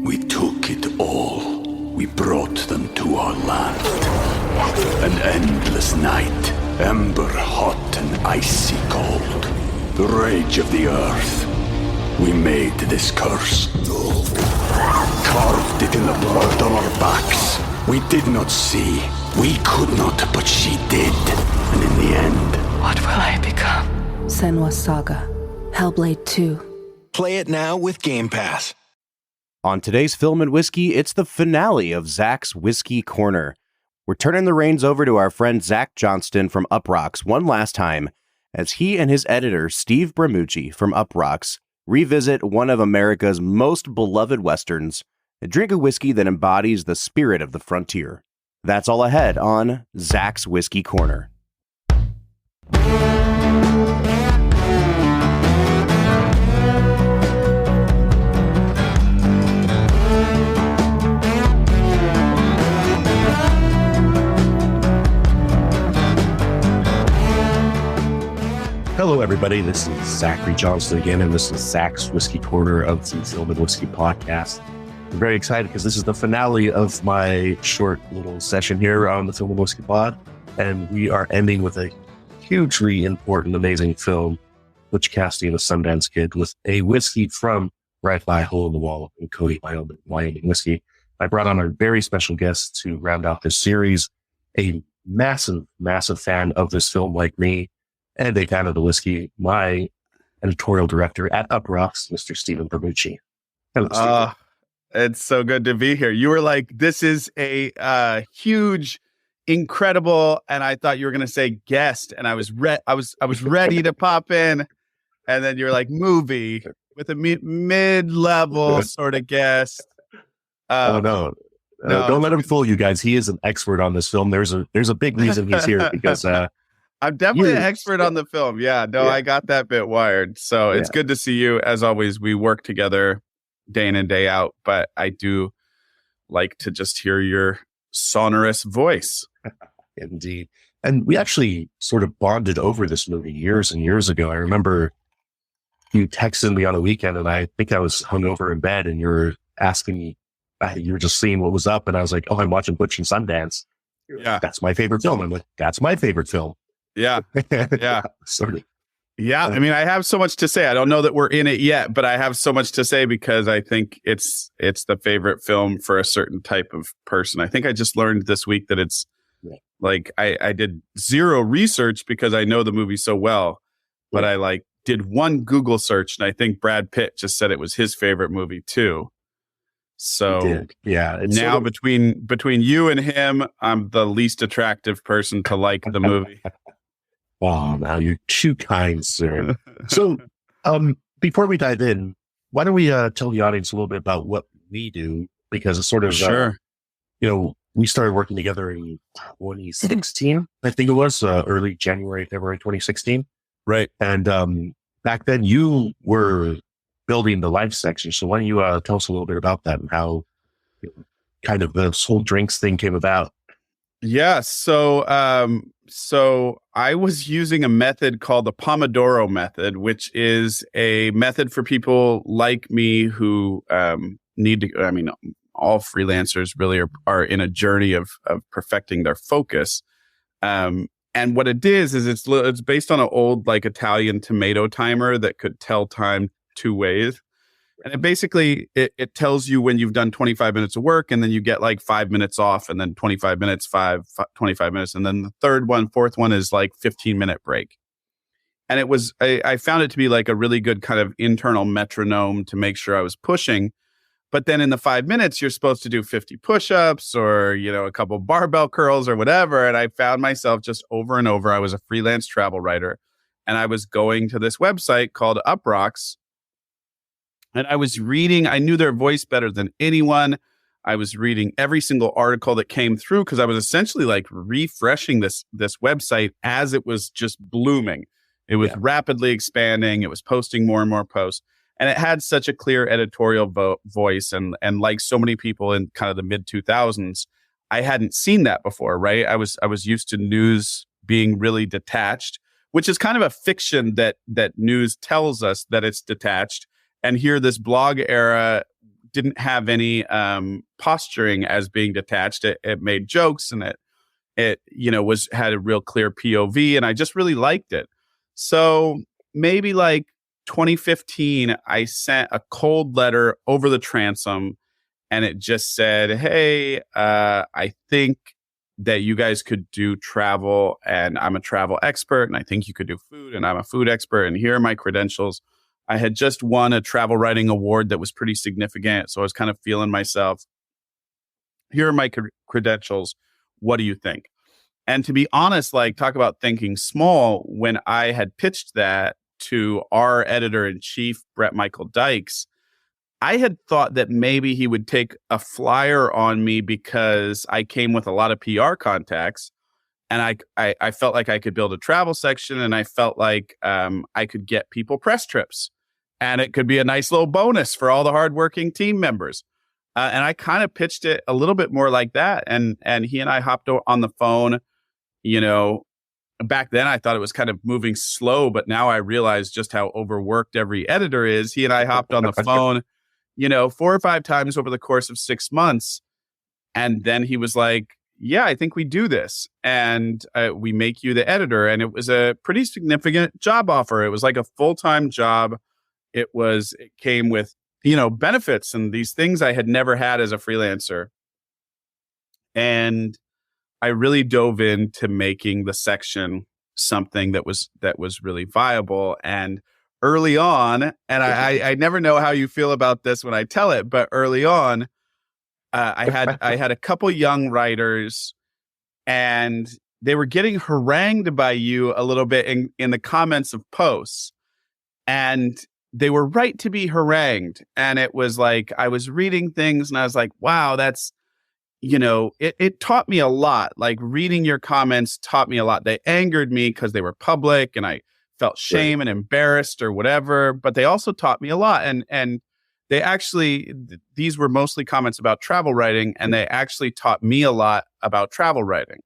We took it all. We brought them to our land. An endless night, ember hot and icy cold. The rage of the earth. We made this curse. Carved it in the blood on our backs. We did not see. We could not, but she did. And in the end... What will I become? Senua's Saga. Hellblade 2. Play it now with Game Pass. On today's Film and Whiskey, it's the finale of Zach's Whiskey Corner. We're turning the reins over to our friend Zach Johnston from Uprocks one last time, as he and his editor, Steve Bramucci from Uprocks, revisit one of America's most beloved westerns, and drink a whiskey that embodies the spirit of the frontier. That's all ahead on Zach's Whiskey Corner. Hello, everybody. This is Zachary Johnston again, and this is Zach's Whiskey Corner of the Film and Whiskey podcast. I'm very excited because this is the finale of my short little session here on the Film and Whiskey pod, and we are ending with a hugely important, amazing film, Butch, Cassidy and the Sundance Kid, with a whiskey from right by Hole in the Wall in Cody, Wyoming whiskey. I brought on a very special guest to round out this series, a massive, massive fan of this film like me, and a fan of the whiskey, my editorial director at Uprocks, Mr. Stephen Bramucci. Hello, Stephen. It's so good to be here. You were like, this is a huge, incredible, and I thought you were going to say guest, and I was ready to pop in, and then you're like, movie with a mid-level sort of guest. No, don't let him fool you guys. He is an expert on this film. There's a big reason he's here because I'm definitely an expert on the film. Yeah, I got that bit wired. So it's good to see you. As always, we work together day in and day out, but I do like to just hear your sonorous voice. Indeed. And we actually sort of bonded over this movie years and years ago. I remember you texted me on a weekend, and I think I was hungover in bed, and you were asking me, you were just seeing what was up, and I was like, oh, I'm watching Butch and Sundance. Yeah. That's my favorite film. I'm like, that's my favorite film. Yeah. Yeah. Sort of. Yeah. I mean, I have so much to say. I don't know that we're in it yet, but I have so much to say because I think it's the favorite film for a certain type of person. I think I just learned this week that it's like, I did zero research because I know the movie so well, but I did one Google search, and I think Brad Pitt just said it was his favorite movie too. So yeah, now between you and him, I'm the least attractive person to like the movie. Oh, now you're too kind, sir. So, before we dive in, why don't we tell the audience a little bit about what we do? Because it's sort of, we started working together in 2016, I think it was, early January, February 2016. Right. And back then you were building the live section. So why don't you tell us a little bit about that and how kind of this whole drinks thing came about? Yeah. So I was using a method called the Pomodoro method, which is a method for people like me who need to, I mean, all freelancers really are in a journey of perfecting their focus. And what it is it's based on an old Italian tomato timer that could tell time two ways. And it basically, it tells you when you've done 25 minutes of work, and then you get 5 minutes off, and then 25 minutes, 25 minutes. And then the fourth one is 15-minute break. And I found it to be a really good kind of internal metronome to make sure I was pushing. But then in the 5 minutes, you're supposed to do 50 push-ups or, a couple barbell curls or whatever. And I found myself just over and over. I was a freelance travel writer, and I was going to this website called Uprocks. And I was reading, I knew their voice better than anyone. I was reading every single article that came through because I was essentially refreshing this website as it was just blooming. It was rapidly expanding. It was posting more and more posts. And it had such a clear editorial voice. And like so many people in kind of the mid 2000s, I hadn't seen that before, right? I was used to news being really detached, which is kind of a fiction that news tells us that it's detached. And here, this blog era didn't have any posturing as being detached. It made jokes, and it had a real clear POV, and I just really liked it. So maybe like 2015, I sent a cold letter over the transom, and it just said, "Hey, I think that you guys could do travel, and I'm a travel expert, and I think you could do food, and I'm a food expert, and here are my credentials." I had just won a travel writing award that was pretty significant, so I was kind of feeling myself. Here are my credentials. What do you think? And to be honest, like, talk about thinking small, when I had pitched that to our editor-in-chief, Brett Michael Dykes, I had thought that maybe he would take a flyer on me because I came with a lot of PR contacts, and I felt like I could build a travel section, and I felt like I could get people press trips, and it could be a nice little bonus for all the hardworking team members. And I kind of pitched it a little bit more like that, and he and I hopped on the phone. Back then I thought it was kind of moving slow, but now I realize just how overworked every editor is. He and I hopped on the phone 4 or 5 times over the course of 6 months. And then he was like, "Yeah, I think we do this. And we make you the editor." And it was a pretty significant job offer. It was like a full-time job. It came with, benefits and these things I had never had as a freelancer. And I really dove into making the section something that was really viable. And early on, and I never know how you feel about this when I tell it, but early on, I had a couple young writers, and they were getting harangued by you a little bit in the comments of posts, and they were right to be harangued. And it was like, I was reading things and I was like, wow, that's, it taught me a lot. Like, reading your comments taught me a lot. They angered me because they were public and I felt shame and embarrassed or whatever, but they also taught me a lot. And they actually, these were mostly comments about travel writing, and they actually taught me a lot about travel writing,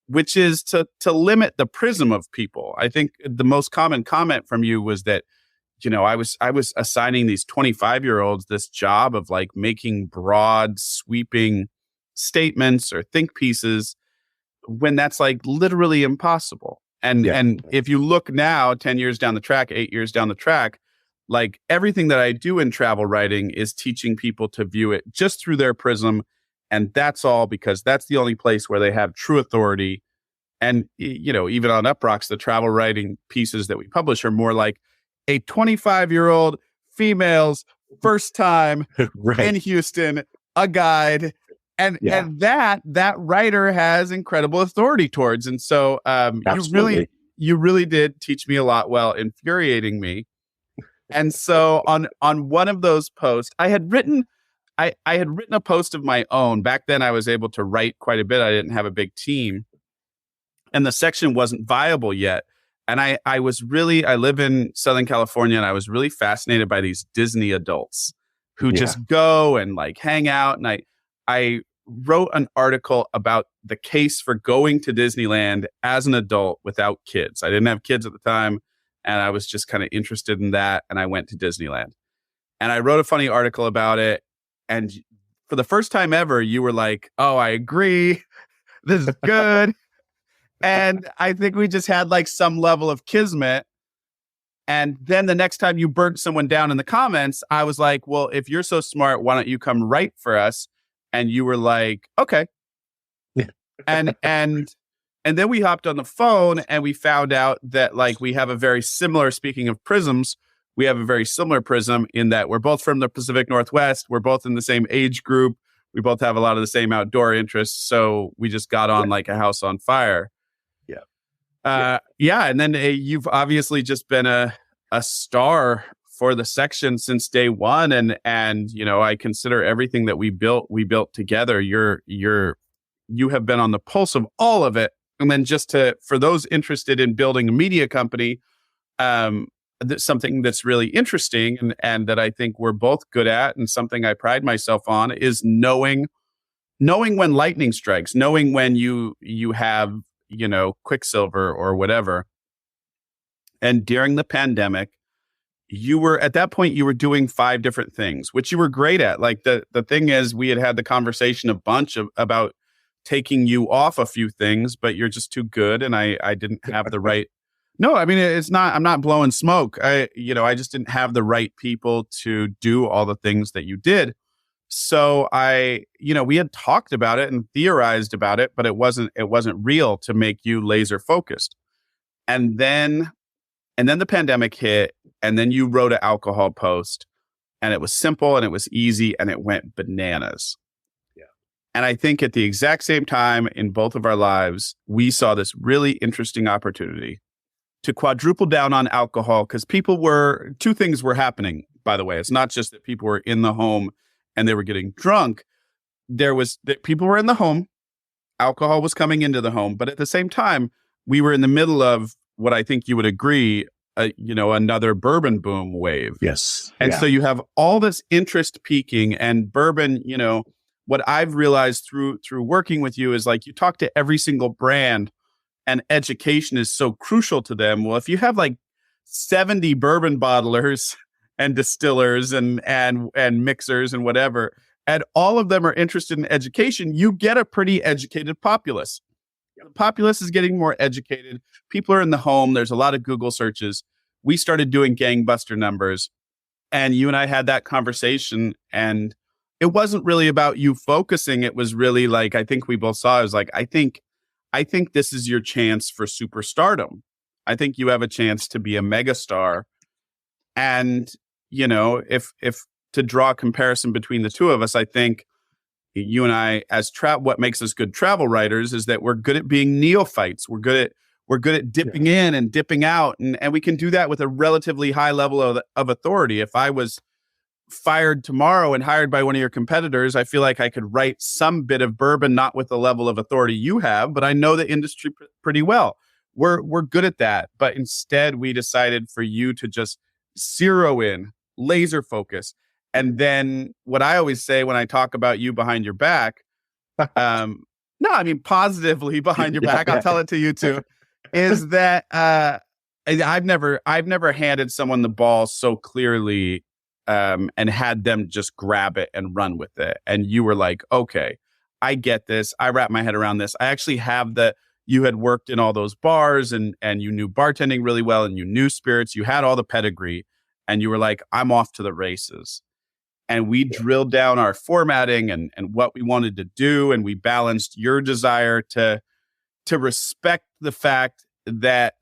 which is to limit the prism of people. I think the most common comment from you was that, I was assigning these 25-year-olds this job of like making broad, sweeping statements or think pieces, when that's like literally impossible. And if you look now, 10 years down the track, 8 years down the track, like, everything that I do in travel writing is teaching people to view it just through their prism. And that's all because that's the only place where they have true authority. And, even on Uprocks, the travel writing pieces that we publish are more like a 25-year-old female's first time in Houston, a guide. And that writer has incredible authority towards. And so you really did teach me a lot while infuriating me. And so on one of those posts, I had written a post of my own. Back then I was able to write quite a bit. I didn't have a big team, and the section wasn't viable yet. And I live in Southern California, and I was really fascinated by these Disney adults who just go and like hang out. And I wrote an article about the case for going to Disneyland as an adult without kids. I didn't have kids at the time, and I was just kind of interested in that. And I went to Disneyland, and I wrote a funny article about it. And for the first time ever, you were like, "Oh, I agree. This is good." And I think we just had like some level of kismet. And then the next time you burnt someone down in the comments, I was like, "Well, if you're so smart, why don't you come write for us?" And you were like, "Okay." And then we hopped on the phone, and we found out that like we have a very similar, speaking of prisms, we have a very similar prism in that we're both from the Pacific Northwest. We're both in the same age group. We both have a lot of the same outdoor interests. So we just got on like a house on fire. And then you've obviously just been a star for the section since day one. And I consider everything that we built together. You have been on the pulse of all of it. And then just for those interested in building a media company, something that's really interesting and that I think we're both good at, and something I pride myself on, is knowing when lightning strikes, knowing when you have, quicksilver or whatever. And during the pandemic, you were at that point, you were doing 5 different things, which you were great at. Like the thing is, we had the conversation a bunch about taking you off a few things, but you're just too good. And I didn't have the right. No, I mean, it's not, I'm not blowing smoke. I just didn't have the right people to do all the things that you did. So we had talked about it and theorized about it, but it wasn't real to make you laser focused. And then the pandemic hit, and then you wrote an alcohol post, and it was simple and it was easy and it went bananas. Yeah. And I think at the exact same time in both of our lives, we saw this really interesting opportunity to quadruple down on alcohol, because two things were happening, by the way. It's not just that people were in the home and they were getting drunk. People were in the home, alcohol was coming into the home, but at the same time, we were in the middle of what I think you would agree, another bourbon boom wave. Yes. And so you have all this interest peaking, and bourbon, what I've realized through working with you is like you talk to every single brand and education is so crucial to them. Well, if you have like 70 bourbon bottlers and distillers and mixers and whatever, and all of them are interested in education, you get a pretty educated populace. The populace is getting more educated. People are in the home. There's a lot of Google searches. We started doing gangbuster numbers, and you and I had that conversation, and it wasn't really about you focusing. It was really like, I think we both saw, it was like, I think this is your chance for superstardom. I think you have a chance to be a megastar. And, if to draw a comparison between the two of us, I think you and I, as what makes us good travel writers is that we're good at being neophytes. We're good at dipping in and dipping out, and we can do that with a relatively high level of authority. If I was fired tomorrow and hired by one of your competitors, I feel like I could write some bit of bourbon, not with the level of authority you have, but I know the industry pretty well. We're good at that, but instead we decided for you to just zero in, laser focus. And then what I always say when I talk about you behind your back, no, I mean positively behind your back, I'll tell it to you too, is that I've never handed someone the ball so clearly and had them just grab it and run with it. And you were like, okay, I get this. I wrap my head around this. I actually have you had worked in all those bars and you knew bartending really well and you knew spirits. You had all the pedigree, and you were like, I'm off to the races. And we drilled down our formatting and what we wanted to do. And we balanced your desire to respect the fact that,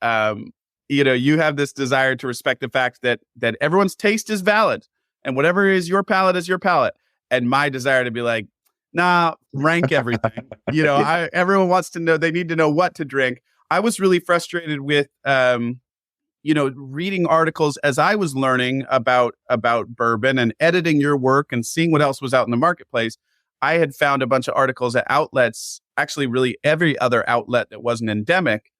you have this desire to respect the fact that everyone's taste is valid and whatever is your palate is your palate. And my desire to be like, nah, rank everything. Everyone wants to know, they need to know what to drink. I was really frustrated with, reading articles as I was learning about bourbon and editing your work and seeing what else was out in the marketplace. I had found a bunch of articles at outlets, actually really every other outlet that wasn't endemic,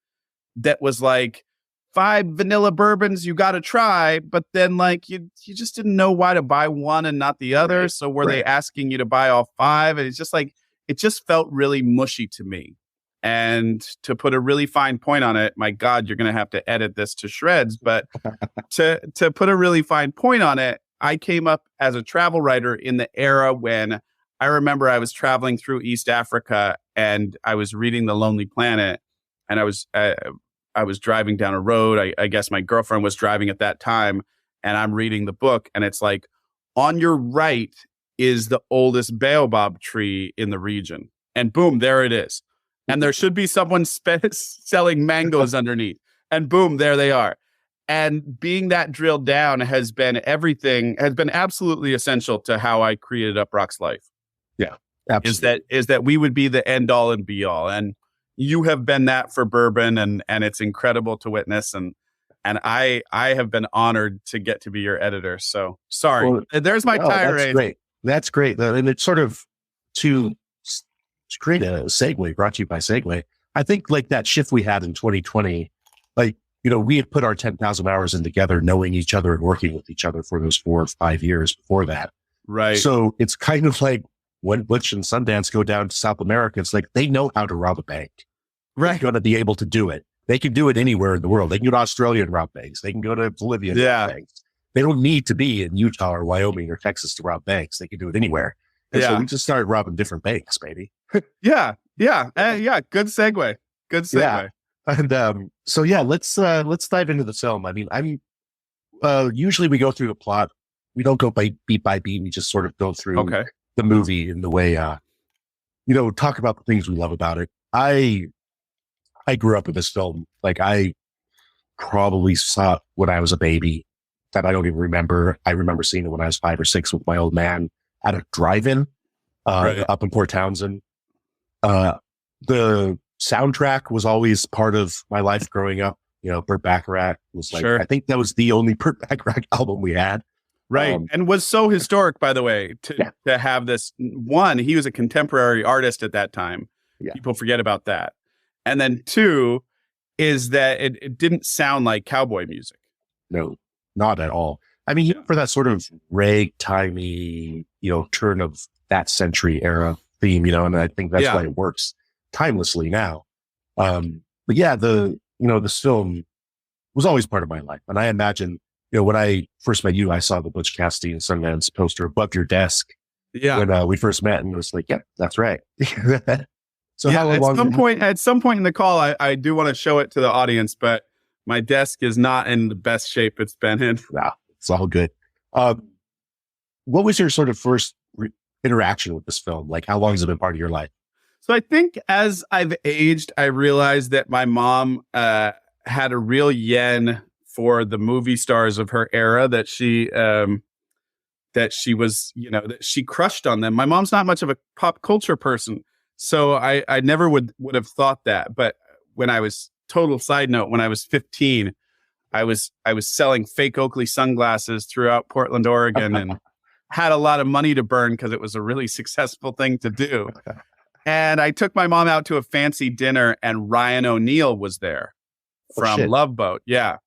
that was like 5 vanilla bourbons you got to try, but then like you just didn't know why to buy one and not the other. Right. So were they asking you to buy all 5? And it's just like, it just felt really mushy to me. And to put a really fine point on it, my God, you're going to have to edit this to shreds. But to put a really fine point on it, I came up as a travel writer in the era when I remember I was traveling through East Africa and I was reading The Lonely Planet, and I was driving down a road. I guess my girlfriend was driving at that time, and I'm reading the book, and it's like, on your right is the oldest baobab tree in the region. And boom, there it is. And there should be someone selling mangoes underneath. And boom, there they are. And being that drilled down has been absolutely essential to how I created Uprock's life. Yeah, absolutely. Is that we would be the end all and be all. And you have been that for bourbon, and it's incredible to witness. And I have been honored to get to be your editor. So sorry, there's my tirade. That's great. And it's sort of to create a segue, brought to you by Segue. I think like that shift we had in 2020, like, we had put our 10,000 hours in together, knowing each other and working with each other for those 4 or 5 years before that. Right. So it's kind of like when Butch and Sundance go down to South America, it's like they know how to rob a bank. Right. They're going to be able to do it. They can do it anywhere in the world. They can go to Australia and rob banks. They can go to Bolivia and rob banks. they don't need to be in Utah or Wyoming or Texas to rob banks. They can do it anywhere. And so we just started robbing different banks, baby. Yeah. Good segue. Good segue. Yeah. And so yeah, let's dive into the film. I mean, I'm usually we go through the plot. We don't go by beat by beat. We just sort of go through the movie in the way, talk about the things we love about it. I grew up with this film. Like, I probably saw it when I was a baby that I don't even remember. I remember seeing it when I was 5 or 6 with my old man at a drive-in up in Port Townsend. The soundtrack was always part of my life growing up. Burt Bacharach was like, I think that was the only Burt Bacharach album we had. Right. And was so historic, by the way, to have this. One, he was a contemporary artist at that time. Yeah. People forget about that. And then 2 is that it didn't sound like cowboy music. No, not at all. I mean, for that sort of ragtimey, turn of that century era theme, and I think that's why it works timelessly now. But yeah, this film was always part of my life. And I imagine, when I first met you, I saw the Butch Cassidy and Sundance poster above your desk when we first met, and it was like, yeah, that's right. So how long? At some point in the call, I do want to show it to the audience, but my desk is not in the best shape it's been in. Nah, it's all good. What was your sort of first interaction with this film? Like, how long has it been part of your life? So I think as I've aged, I realized that my mom had a real yen for the movie stars of her era, that she was, that she crushed on them. My mom's not much of a pop culture person, so I never would have thought that. But when I was, total side note, when I was 15, I was selling fake Oakley sunglasses throughout Portland, Oregon, and had a lot of money to burn because it was a really successful thing to do. And I took my mom out to a fancy dinner, and Ryan O'Neal was there from Love Boat. Yeah.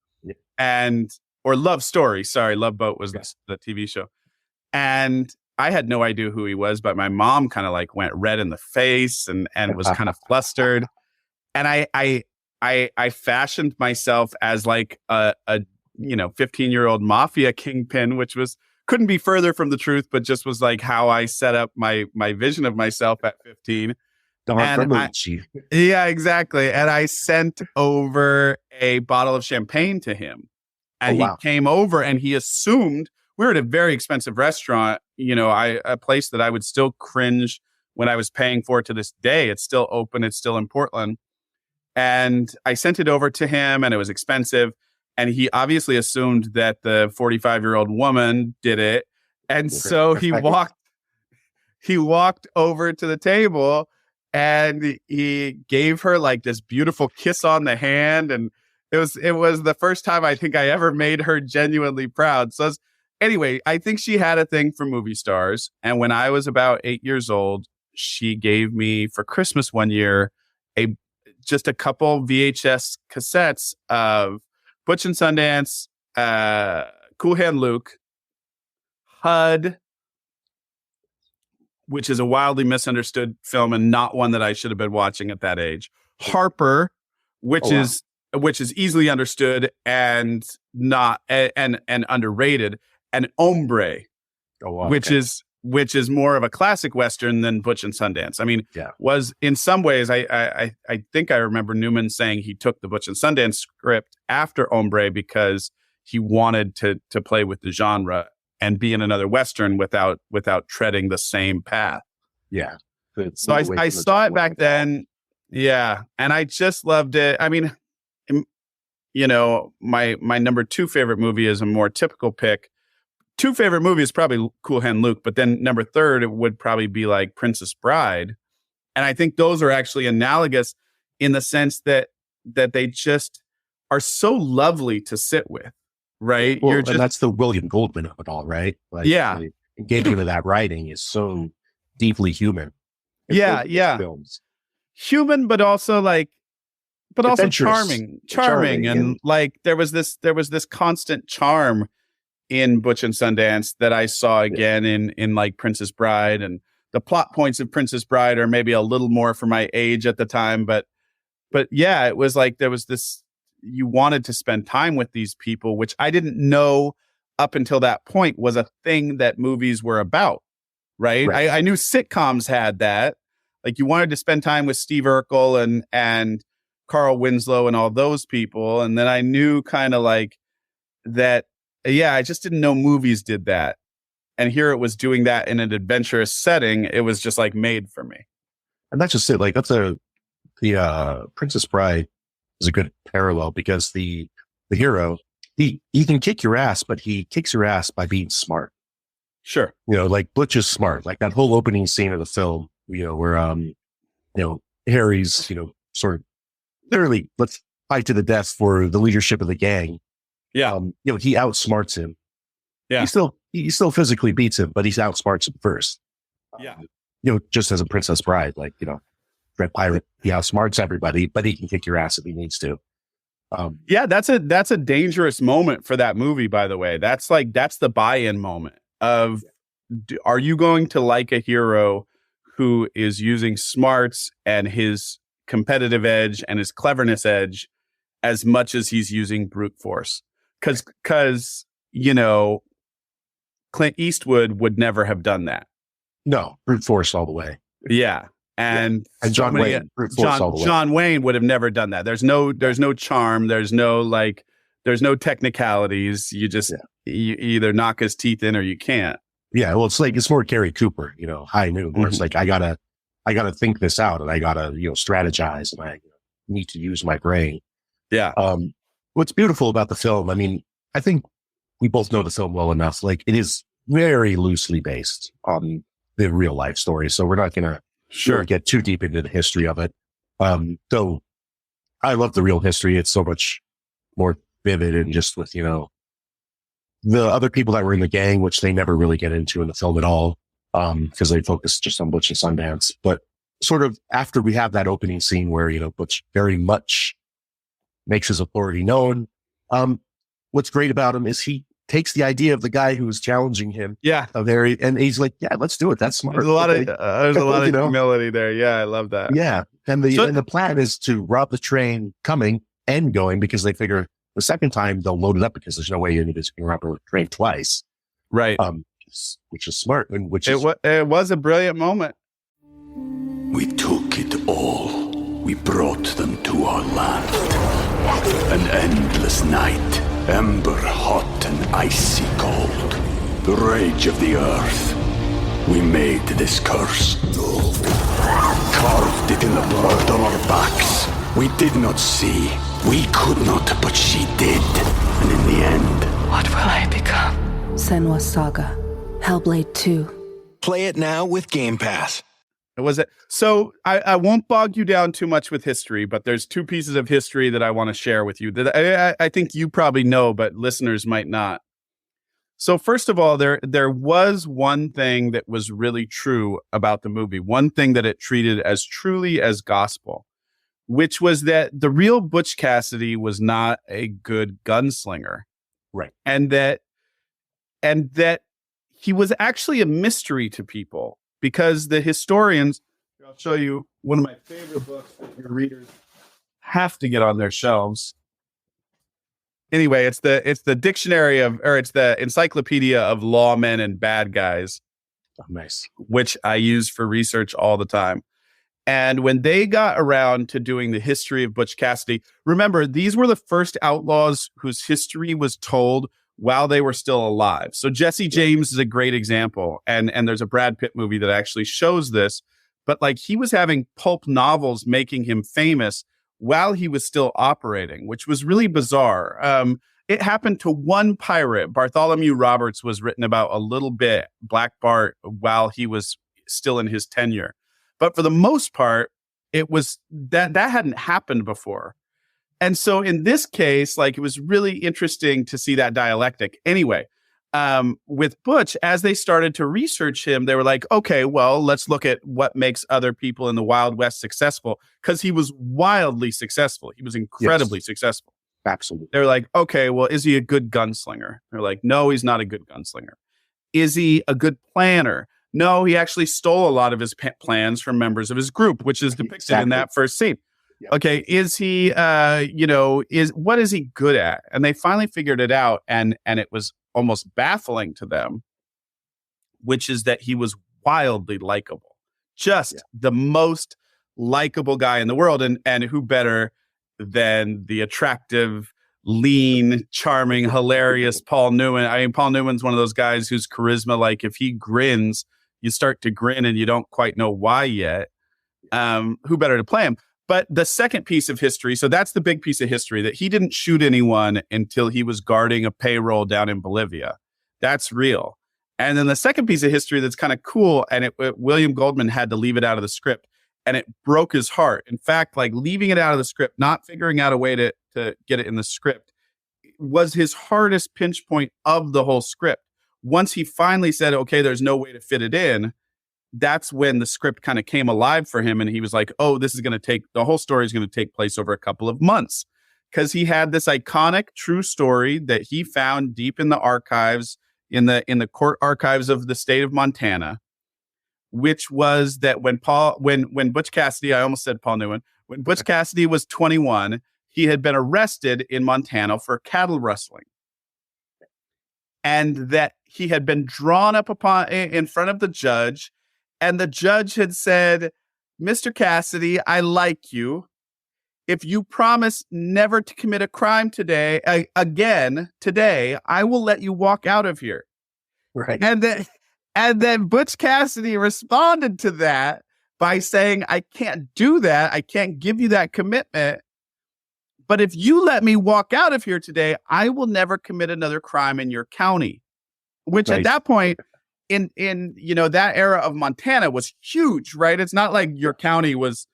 Or Love Story. Sorry, Love Boat was the TV show. And I had no idea who he was, but my mom kind of like went red in the face and was kind of flustered. And I fashioned myself as like a 15-year-old mafia kingpin, which couldn't be further from the truth, but just was like how I set up my vision of myself at 15. Yeah, exactly. And I sent over a bottle of champagne to him, and he came over, and he assumed we were at a very expensive restaurant, a place that I would still cringe when I was paying for it to this day. It's still open. It's still in Portland. And I sent it over to him, and it was expensive. And he obviously assumed that the 45-year-old woman did it. And so he walked over to the table, and he gave her like this beautiful kiss on the hand. And it was the first time I think I ever made her genuinely proud. So anyway, I think she had a thing for movie stars. And when I was about 8 years old, she gave me for Christmas one year just a couple VHS cassettes of Butch and Sundance, Cool Hand Luke, HUD, which is a wildly misunderstood film and not one that I should have been watching at that age. Harper, which is easily understood and not and underrated, and Hombre, which is more of a classic Western than Butch and Sundance. I mean, was in some ways, I think I remember Newman saying he took the Butch and Sundance script after Hombre because he wanted to play with the genre and be in another Western without treading the same path. Yeah. So I saw it back then. Yeah. And I just loved it. I mean, my number 2 favorite movie is a more typical pick. 2 favorite movies, probably Cool Hand Luke, but then number 3 it would probably be like Princess Bride. And I think those are actually analogous in the sense that they just are so lovely to sit with, right? Well, and that's the William Goldman of it all, right? Like, the engagement of that writing is so deeply human. Films. Human, but also charming, and like there was this constant charm in Butch and Sundance that I saw again in like Princess Bride. And the plot points of Princess Bride are maybe a little more for my age at the time, but yeah, it was like there was this, you wanted to spend time with these people, which I didn't know up until that point was a thing that movies were about, right? I knew sitcoms had that. Like you wanted to spend time with Steve Urkel and Carl Winslow and all those people. And then I knew kind of like that, yeah, I just didn't know movies did that. And here it was doing that in an adventurous setting. It was just like made for me. And that's just it. Like the Princess Bride is a good parallel because the hero, he can kick your ass, but he kicks your ass by being smart. Sure. Like Butch is smart. Like that whole opening scene of the film, where Harry's, sort of literally let's fight to the death for the leadership of the gang. Yeah. He outsmarts him. Yeah. He still physically beats him, but he outsmarts him first. Yeah. Just as a Princess Bride, like, Red Pirate, he outsmarts everybody, but he can kick your ass if he needs to. Yeah, that's a dangerous moment for that movie, by the way. That's the buy-in moment of, are you going to like a hero who is using smarts and his competitive edge and his cleverness edge as much as he's using brute force? Because Clint Eastwood would never have done that. No, brute force all the way. Yeah. And John Wayne, brute force all the way. John Wayne would have never done that. There's no charm. There's no technicalities. You just you either knock his teeth in or you can't. Yeah, well, it's more Gary Cooper, High Noon, where it's like I gotta think this out and I gotta strategize and I need to use my brain. Yeah. What's beautiful about the film, I mean, I think we both know the film well enough. Like it is very loosely based on the real life story, so we're not gonna get too deep into the history of it. Though I love the real history. It's so much more vivid and just with, the other people that were in the gang, which they never really get into in the film at all. Because they focus just on Butch and Sundance. But sort of after we have that opening scene where, Butch very much makes his authority known. What's great about him is he takes the idea of the guy who was challenging him. Yeah. And he's like, yeah, let's do it. That's smart. There's a lot of humility there. Yeah. I love that. Yeah. And the plan is to rob the train coming and going because they figure the second time they'll load it up because there's no way you need to rob a train twice. Right. Which is smart. And it was a brilliant moment. We took it all. We brought them to our land. An endless night, ember hot and icy cold. The rage of the earth. We made this curse. Carved it in the blood on our backs. We did not see. We could not, but she did. And in the end... What will I become? Senua's Saga. Hellblade 2. Play it now with Game Pass. So I won't bog you down too much with history, but there's two pieces of history that I want to share with you that I think you probably know, but listeners might not. So first of all, there was one thing that was really true about the movie, one thing that it treated as truly as gospel, which was that the real Butch Cassidy was not a good gunslinger. Right. And that he was actually a mystery to people because the historians, I'll show you one of my favorite books that your readers have to get on their shelves. Anyway, it's the dictionary it's the encyclopedia of lawmen and bad guys. Oh, nice. Which I use for research all the time. And when they got around to doing the history of Butch Cassidy, remember, these were the first outlaws whose history was told while they were still alive. So Jesse James is a great example. And there's a Brad Pitt movie that actually shows this. But like he was having pulp novels making him famous while he was still operating, which was really bizarre. It happened to one pirate. Bartholomew Roberts was written about a little bit, Black Bart, while he was still in his tenure. But for the most part, it was that hadn't happened before. And so in this case, like it was really interesting to see that dialectic. Anyway, with Butch, as they started to research him, they were like, okay, well, let's look at what makes other people in the Wild West successful, because he was wildly successful. He was incredibly successful. Absolutely. They're like, okay, well, is he a good gunslinger? They're like, no, he's not a good gunslinger. Is he a good planner? No, he actually stole a lot of his plans from members of his group, which is depicted in that first scene. Yep. Okay, is he, what is he good at? And they finally figured it out, and it was almost baffling to them, which is that he was wildly likable, just the most likable guy in the world. And who better than the attractive, lean, charming, hilarious Paul Newman. I mean, Paul Newman's one of those guys whose charisma, like if he grins, you start to grin and you don't quite know why yet. Who better to play him? But the second piece of history, so that's the big piece of history, that he didn't shoot anyone until he was guarding a payroll down in Bolivia. That's real. And then the second piece of history that's kind of cool, and William Goldman had to leave it out of the script, and it broke his heart. In fact, like leaving it out of the script, not figuring out a way to get it in the script, was his hardest pinch point of the whole script. Once he finally said, okay, there's no way to fit it in, that's when the script kind of came alive for him. And he was like, oh, this is going to take, the whole story is going to take place over a couple of months. Because he had this iconic true story that he found deep in the archives, in the court archives of the state of Montana, which was that when Butch Cassidy, I almost said Paul Newman, when Butch Cassidy was 21, he had been arrested in Montana for cattle rustling. And that he had been drawn up in front of the judge, and the judge had said, Mr. Cassidy, I like you. If you promise never to commit a crime again today, I will let you walk out of here. Right. And then Butch Cassidy responded to that by saying, I can't do that. I can't give you that commitment. But if you let me walk out of here today, I will never commit another crime in your county. Which at that point, in that era of Montana was huge, right? It's not like your county was,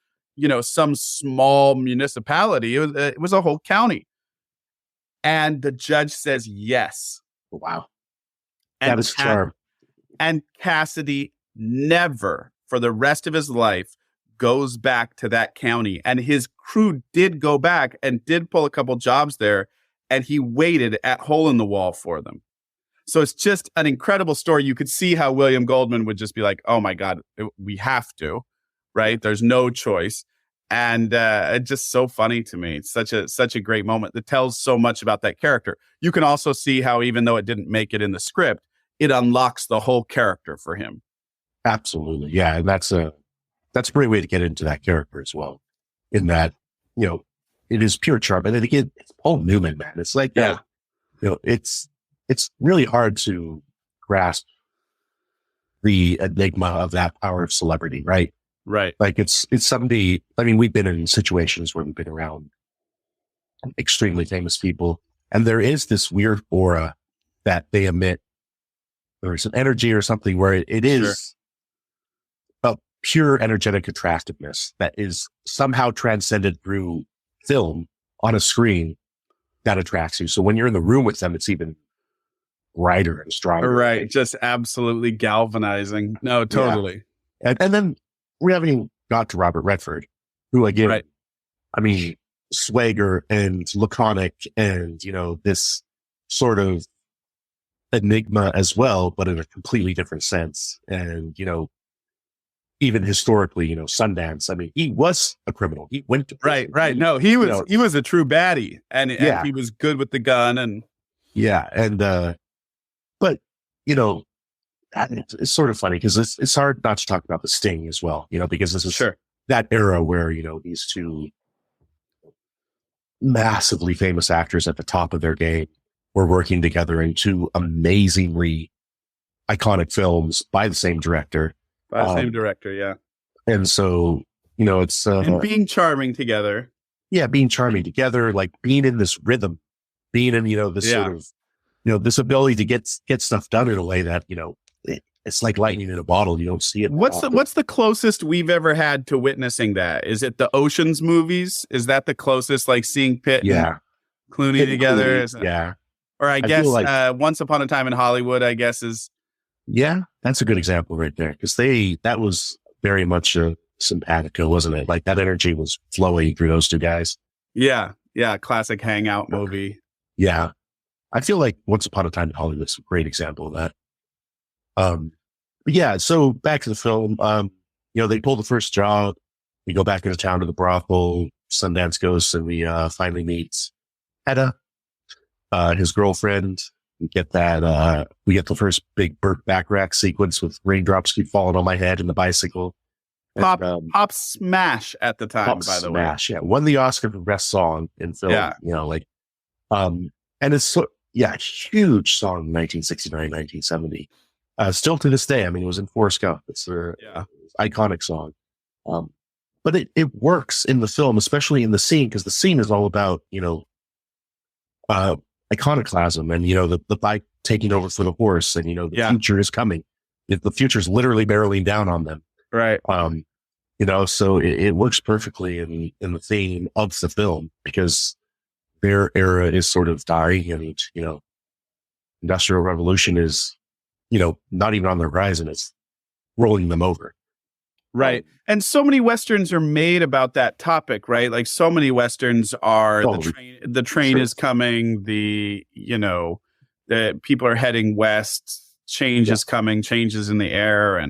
some small municipality. It was a whole county. And the judge says yes. Wow. And that is charm. And Cassidy never, for the rest of his life, goes back to that county. And his crew did go back and did pull a couple jobs there. And he waited at Hole in the Wall for them. So it's just an incredible story. You could see how William Goldman would just be like, oh my God, we have to, right? There's no choice. And it's just so funny to me. It's such a great moment that tells so much about that character. You can also see how, even though it didn't make it in the script, it unlocks the whole character for him. Absolutely. Yeah. And that's a great way to get into that character as well. In that, it is pure charm. And then again, it's Paul Newman, man. It's like, it's really hard to grasp the enigma of that power of celebrity, right? Right. Like it's somebody, I mean, we've been in situations where we've been around extremely famous people, and there is this weird aura that they emit. There's an energy or something where it is a pure energetic attractiveness that is somehow transcended through film on a screen that attracts you. So when you're in the room with them, it's even brighter and stronger. Right. Just absolutely galvanizing. No, totally. Yeah. And then we haven't even got to Robert Redford, who again, right. I mean, swagger and laconic and, this sort of enigma as well, but in a completely different sense. And, even historically, Sundance, I mean, he was a criminal. He went to prison. Right. No, he was a true baddie, and he was good with the gun and but it's sort of funny because it's hard not to talk about The Sting as well, because this is that era where, these two massively famous actors at the top of their game were working together in two amazingly iconic films by the same director. Yeah. And so, it's... and being charming together. Yeah, being charming together, like being in this rhythm, being in, this sort of, this ability to get stuff done in a way that, it's like lightning in a bottle. You don't see it. What's the closest we've ever had to witnessing that? Is it the Ocean's movies? Is that the closest, like seeing Pitt and Clooney together? Yeah. Or I guess Once Upon a Time in Hollywood, I guess is. Yeah, that's a good example right there. Because that was very much a simpatico, wasn't it? Like that energy was flowing through those two guys. Yeah. Classic hangout movie. Yeah. I feel like Once Upon a Time in Hollywood is a great example of that. But yeah, so back to the film, they pull the first job. We go back into town to the brothel. Sundance goes and we finally meet Hedda, his girlfriend, We get that, we get the first big Burt Bacharach sequence with raindrops keep falling on my head and the bicycle. Pop, And, Pop Smash at the time, Pop by the Smash, yeah. Won the Oscar for Best Song in Film. Yeah. You know, like, and it's huge song in 1969, 1970. Still to this day, I mean, it was in Forrest Gump. It's their iconic song. But it works in the film, especially in the scene, because the scene is all about, you know, iconoclasm and, you know, the bike taking over for the horse and, you know, the future is coming. The future is literally barreling down on them. Right. You know, so it works perfectly in the theme of the film because their era is sort of dying and, you know, industrial revolution is, you know, not even on the horizon. It's rolling them over. Right. And so many Westerns are made about that topic, right? Like so many Westerns are the train is coming, you know, the people are heading west, change is coming, changes in the air.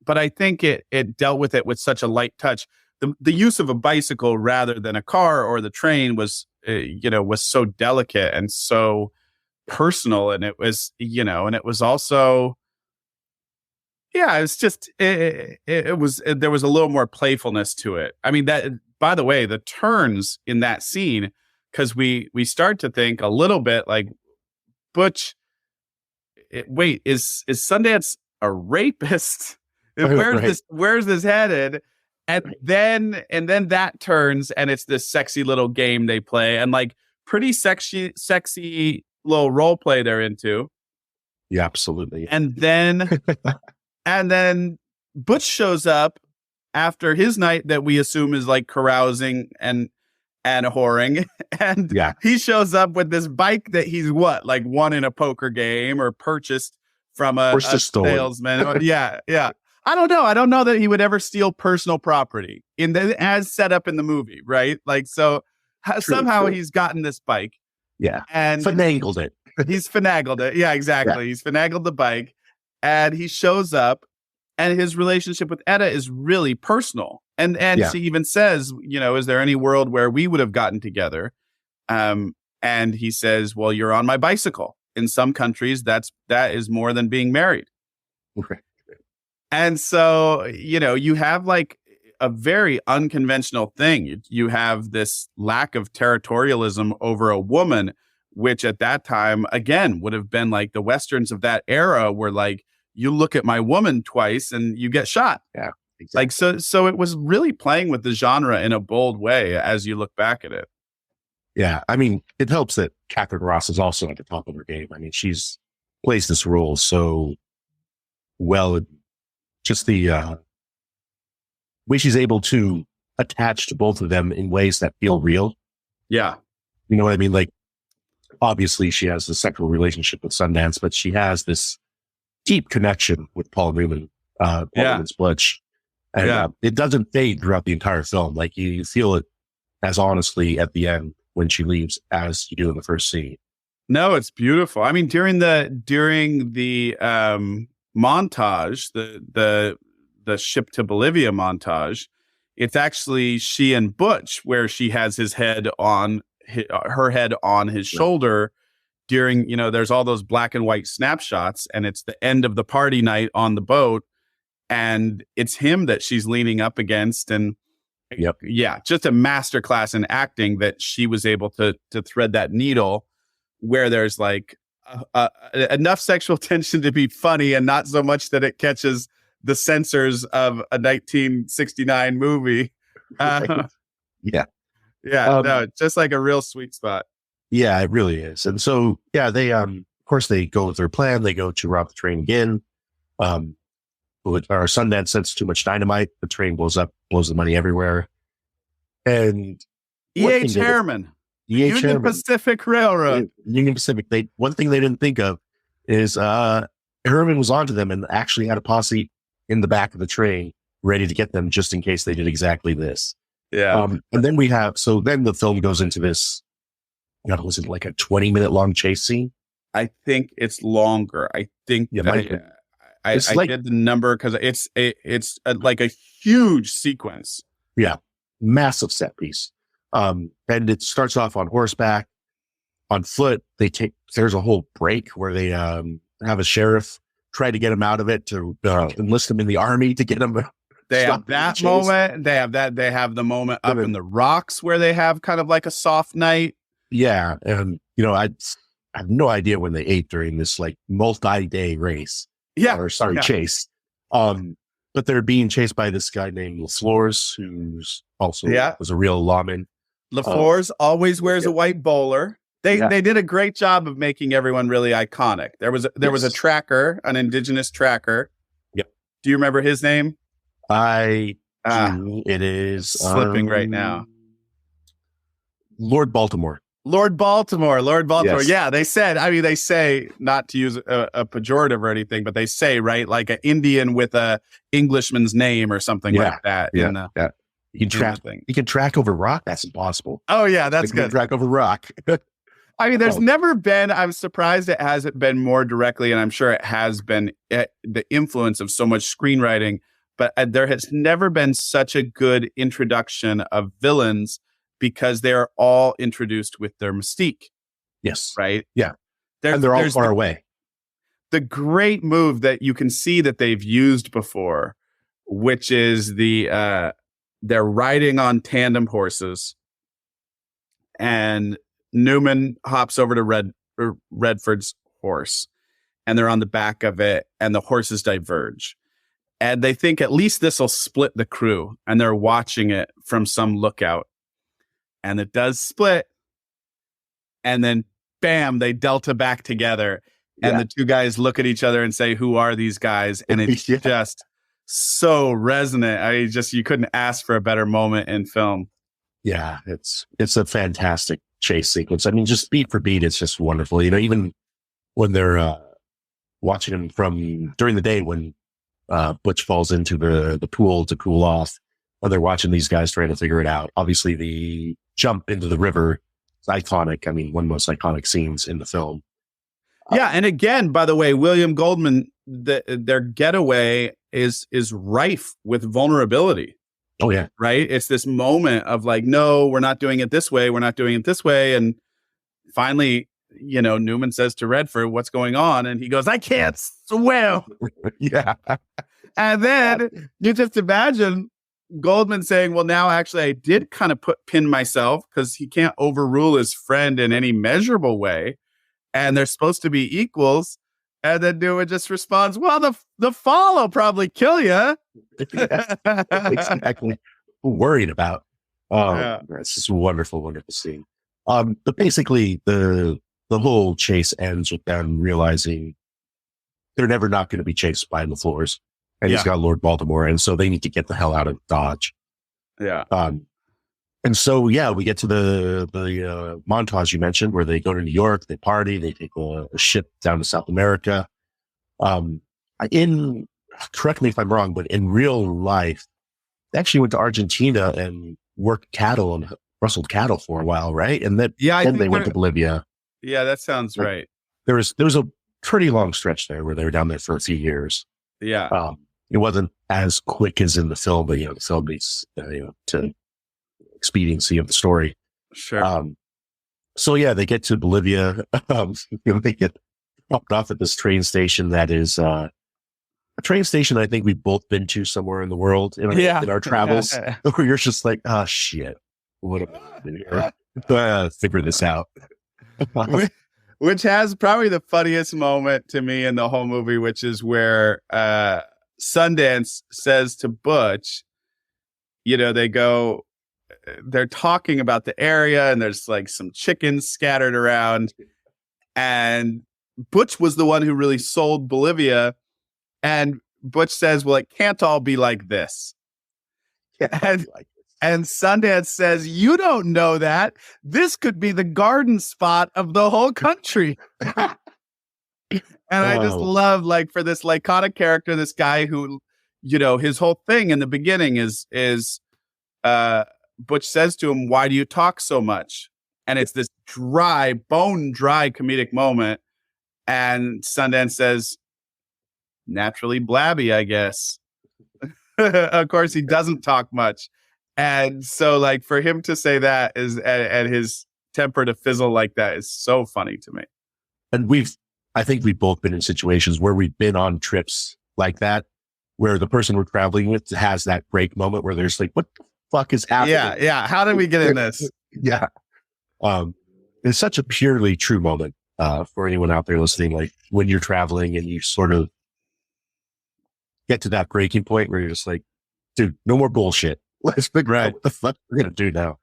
But I think it dealt with it with such a light touch. The use of a bicycle rather than a car or the train was, you know, was so delicate and so personal. And it was, you know, and it was also, it's just, it was, there was a little more playfulness to it. I mean, that, by the way, the turns in that scene, because we start to think a little bit like, Butch, wait, is Sundance a rapist? Where's this headed? And then that turns and it's this sexy little game they play and like pretty sexy little role play they're into. Yeah, absolutely. And then Butch shows up after his night that we assume is like carousing and whoring. And he shows up with this bike that he's like won in a poker game or purchased from a salesman. Yeah. I don't know that he would ever steal personal property as set up in the movie, right? Like, so somehow he's gotten this bike. Yeah. And finagled it. He's finagled it. Yeah, exactly. Yeah. He's finagled the bike and he shows up and his relationship with Etta is really personal. And she even says, you know, is there any world where we would have gotten together? And he says, well, you're on my bicycle. In some countries, that is more than being married. Okay. And so, you know, you have like a very unconventional thing. You have this lack of territorialism over a woman, which at that time, again, would have been like the Westerns of that era were like, you look at my woman twice and you get shot. Yeah, exactly. Like, so it was really playing with the genre in a bold way as you look back at it. Yeah. I mean, it helps that Catherine Ross is also at the top of her game. I mean, she's plays this role so well. Just the way she's able to attach to both of them in ways that feel real. Yeah. You know what I mean? Like, obviously she has a sexual relationship with Sundance, but she has this deep connection with Paul Newman's Butch. And it doesn't fade throughout the entire film. Like you feel it as honestly at the end when she leaves as you do in the first scene. No, it's beautiful. I mean, during the montage, the ship to Bolivia montage, it's actually she and Butch where she has her head on his shoulder during, you know, there's all those black and white snapshots and it's the end of the party night on the boat and it's him that she's leaning up against and just a masterclass in acting that she was able to thread that needle where there's like enough sexual tension to be funny and not so much that it catches the censors of a 1969 movie. No, just like a real sweet spot. Yeah, it really is. And so, they, of course, they go with their plan. They go to rob the train again. Our Sundance sends too much dynamite. The train blows up, blows the money everywhere. And E.H. Harriman. Union Pacific Railroad. Union Pacific. One thing they didn't think of is Herman was onto them and actually had a posse in the back of the train ready to get them just in case they did exactly this. Yeah. And then then the film goes into this, was it like a 20-minute long chase scene? I think it's longer. I think I did the number because it's like a huge sequence. Yeah. Massive set piece. And it starts off on horseback. on foot. There's a whole break where they have a sheriff try to get him out of it, to enlist him in the army to get him. They have that moment. They have the moment up in the rocks where they have kind of like a soft night. Yeah. And, I have no idea when they ate during this like multi-day race. Yeah. Chase. But they're being chased by this guy named LaFleurs, who's also was a real lawman. LaFleurs always wears a white bowler. They did a great job of making everyone really iconic. There was a tracker, an indigenous tracker. Yep. Do you remember his name? It is slipping right now. Lord Baltimore. Lord Baltimore. Yes. Yeah, they say, not to use a pejorative or anything, but they say, right, like an Indian with a Englishman's name or something like that. Yeah. You can track over rock. That's impossible. Oh yeah, that's good. Track over rock. There's never been, I'm surprised it hasn't been more directly, and I'm sure it has been the influence of so much screenwriting, but there has never been such a good introduction of villains, because they're all introduced with their mystique. Yes. Right? Yeah. And they're all far away. The great move that you can see that they've used before, which is they're riding on tandem horses, and Newman hops over to Redford's horse, and they're on the back of it, and the horses diverge. And they think at least this will split the crew, and they're watching it from some lookout. And it does split. And then, bam, they delta back together. And the two guys look at each other and say, who are these guys? And it's just so resonant. You couldn't ask for a better moment in film. Yeah, it's a fantastic chase sequence. I mean, just beat for beat, it's just wonderful. Even when they're watching him from during the day, when Butch falls into the pool to cool off, while they're watching these guys trying to figure it out. Obviously, the jump into the river is iconic. I mean, one of the most iconic scenes in the film. Yeah, and again, by the way, William Goldman, their getaway is rife with vulnerability. Oh, yeah. Right? It's this moment of like, no, we're not doing it this way. We're not doing it this way. And finally, Newman says to Redford, what's going on? And he goes, I can't swim. Yeah. And then you just imagine Goldman saying, well, now actually I did kind of pin myself, because he can't overrule his friend in any measurable way. And they're supposed to be equals. And then Newman just responds, well, the fall will probably kill you. Exactly. Worried about. It's just a wonderful, wonderful scene. But basically the whole chase ends with them realizing they're never not going to be chased by LaFleurs. And he's got Lord Baltimore. And so they need to get the hell out of Dodge. Yeah. And so, we get to the montage you mentioned, where they go to New York, they party, they take a ship down to South America. Correct me if I'm wrong, but in real life, they actually went to Argentina and worked cattle and rustled cattle for a while, right? And then they went to Bolivia. Yeah, that sounds right. There was a pretty long stretch there where they were down there for a few years. Yeah. It wasn't as quick as in the film, but the film needs to expediency of the story. Sure. So they get to Bolivia. They get dropped off at this train station that is a train station I think we've both been to somewhere in the world in our travels, where you're just like, oh shit, what am I doing here? Figure this out. Which has probably the funniest moment to me in the whole movie, which is where Sundance says to Butch, they're talking about the area, and there's like some chickens scattered around, and Butch was the one who really sold Bolivia, and Butch says, well, it can't all be like this. And Sundance says, you don't know that. This could be the garden spot of the whole country. And I just love, like, for this iconic character, this guy who, his whole thing in the beginning is Butch says to him, why do you talk so much? And it's this bone dry comedic moment. And Sundance says, naturally blabby, I guess. Of course, he doesn't talk much. And so, like, for him to say that is, and his temper to fizzle like that is so funny to me. And I think we've both been in situations where we've been on trips like that, where the person we're traveling with has that break moment where there's like, what the fuck is happening? Yeah. How did we get in this? Yeah. It's such a purely true moment, for anyone out there listening, like when you're traveling and you sort of get to that breaking point where you're just like, dude, no more bullshit. Let's figure out what the fuck we're going to do now.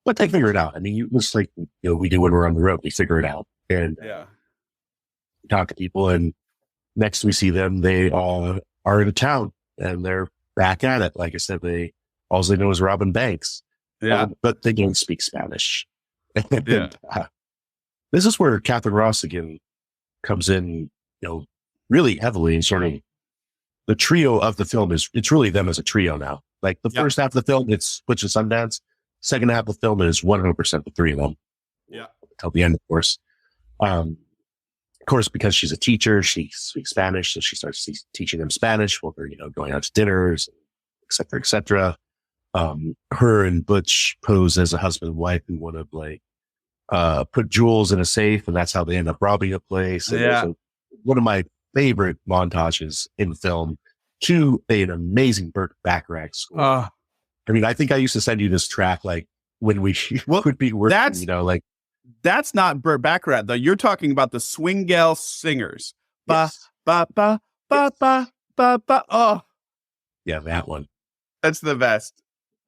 But they figure it out. I mean, you just like, we do when we're on the road, we figure it out and talk to people. And next we see them, they are in a town and they're back at it. Like I said, all they know is robbing banks. Yeah. But they don't speak Spanish. Yeah. This is where Catherine Ross again comes in, really heavily and sort of the trio of the film it's really them as a trio now. Like the first half of the film, it's Butch and Sundance. Second half of the film is 100% the three of them. Yeah. Till the end, of course. Of course, because she's a teacher, she speaks Spanish, so she starts teaching them Spanish while they're, going out to dinners, et cetera, et cetera. Her and Butch pose as a husband and wife who want to put jewels in a safe, and that's how they end up robbing a place. And so one of my favorite montages in film to an amazing Burt Bacharach score. I mean, I think I used to send you this track like when we would be working, that's not Burt Bacharach though. You're talking about the Swingale Singers. Yes. Ba ba ba ba ba ba. Oh, yeah, that one. That's the best.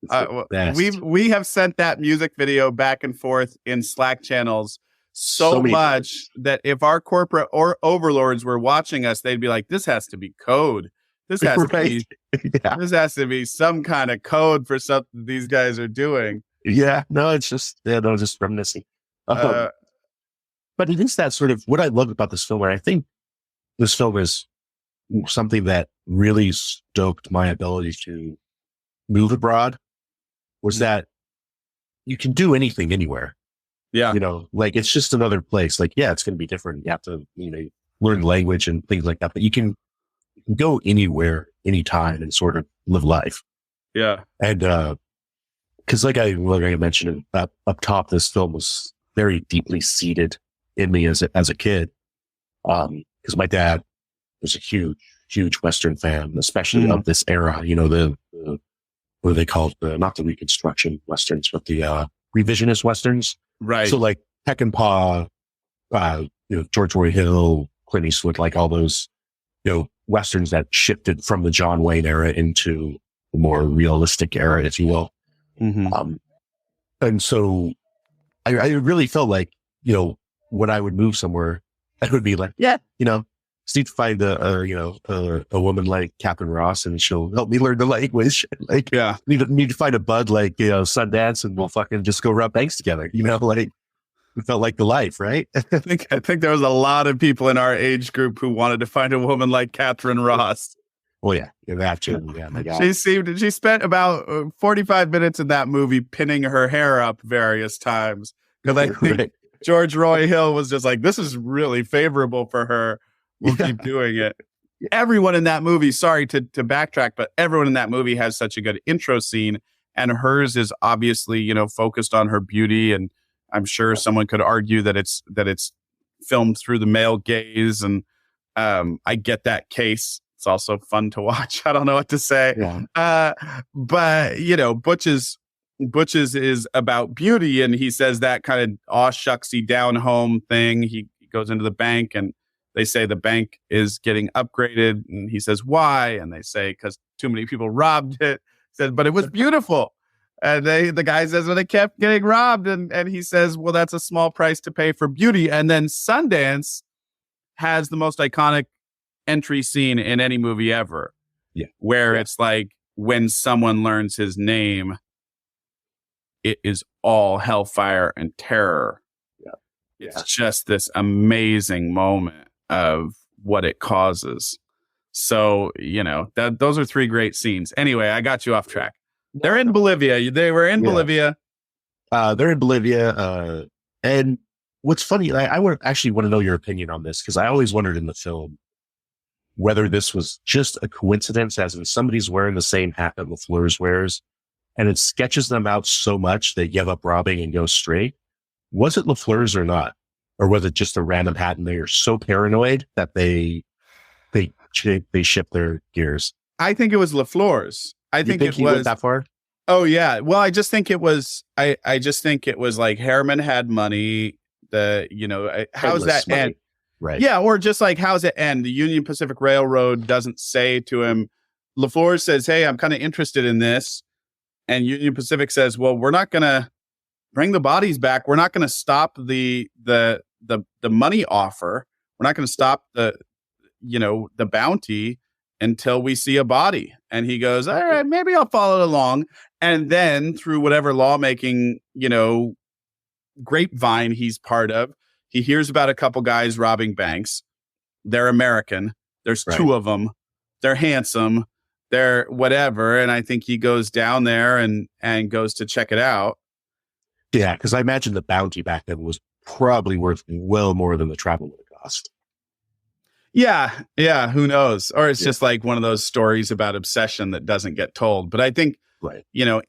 We have sent that music video back and forth in Slack channels so much that if our corporate or overlords were watching us, they'd be like, "This has to be code. This has to be. This has to be some kind of code for something these guys are doing." Yeah, no, it's just just reminiscing. But it is that sort of what I love about this film, and I think this film is something that really stoked my ability to move abroad. Was that you can do anything anywhere. Yeah. Like it's just another place. Like, yeah, it's going to be different. You have to, learn language and things like that, but you can go anywhere, anytime and sort of live life. Yeah. And, cause like I mentioned up top, this film was very deeply seated in me as a kid. Cause my dad was a huge Western fan, especially of this era, what are they called? Not the Reconstruction Westerns, but the revisionist Westerns. Right. So like Peckinpah, George Roy Hill, Clint Eastwood, like all those, Westerns that shifted from the John Wayne era into the more realistic era, if you will. Mm-hmm. And so I really felt like, when I would move somewhere, I would be like, just need to find a woman like Catherine Ross and she'll help me learn the language. Like, need to find a bud like, Sundance and we'll fucking just go rob banks together. It felt like the life, right? I think there was a lot of people in our age group who wanted to find a woman like Catherine Ross. Well, yeah, that too. Yeah, she spent about 45 minutes in that movie pinning her hair up various times. Because I think George Roy Hill was just like, this is really favorable for her. We'll keep doing it. Everyone in that movie, sorry to backtrack, but everyone in that movie has such a good intro scene, and hers is obviously, focused on her beauty. And I'm sure someone could argue that it's filmed through the male gaze. And I get that case. It's also fun to watch. I don't know what to say. Yeah. But Butch's is about beauty, and he says that kind of aw shucksy down home thing. He goes into the bank and they say the bank is getting upgraded, and he says, why? And they say, because too many people robbed it. He says, but it was beautiful. And the guy says, well, they kept getting robbed. And he says, well, that's a small price to pay for beauty. And then Sundance has the most iconic entry scene in any movie ever. Yeah. Where it's like when someone learns his name, it is all hellfire and terror. Yeah. It's just this amazing moment of what it causes. So, those are three great scenes. Anyway, I got you off track. They're in Bolivia. They were in Bolivia. They're in Bolivia. And what's funny, I would actually want to know your opinion on this, because I always wondered in the film whether this was just a coincidence, as in somebody's wearing the same hat that LaFleur's wears, and it sketches them out so much they give up robbing and go straight, was it LaFleur's or not? Or was it just a random hat and they are so paranoid that they ship their gears? I think it was LaFleur's. I think it he was went that far. Oh yeah. Well, I just think it was. I just think it was like Harriman had money. How's that money. end? Right. Yeah, or just like how's it end? The Union Pacific Railroad doesn't say to him. LaFleur says, "Hey, I'm kind of interested in this," and Union Pacific says, "Well, we're not going to bring the bodies back. We're not going to stop the money offer. We're not going to stop the bounty until we see a body." And he goes, "All right, maybe I'll follow along." And then through whatever lawmaking, grapevine he's part of, he hears about a couple guys robbing banks. They're American. There's two of them. They're handsome. They're whatever. And I think he goes down there and goes to check it out. Yeah, because I imagine the bounty back then was probably worth well more than the travel would have cost. Yeah. Who knows? Or it's just like one of those stories about obsession that doesn't get told. But I think,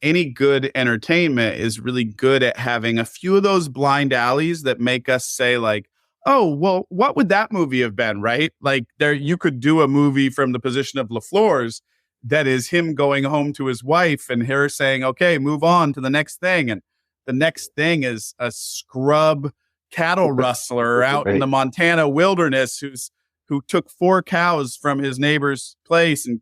any good entertainment is really good at having a few of those blind alleys that make us say like, oh, well, what would that movie have been? Right. Like you could do a movie from the position of LaFleur's that is him going home to his wife and her saying, okay, move on to the next thing. And the next thing is a scrub cattle rustler out in the Montana wilderness who took 4 cows from his neighbor's place and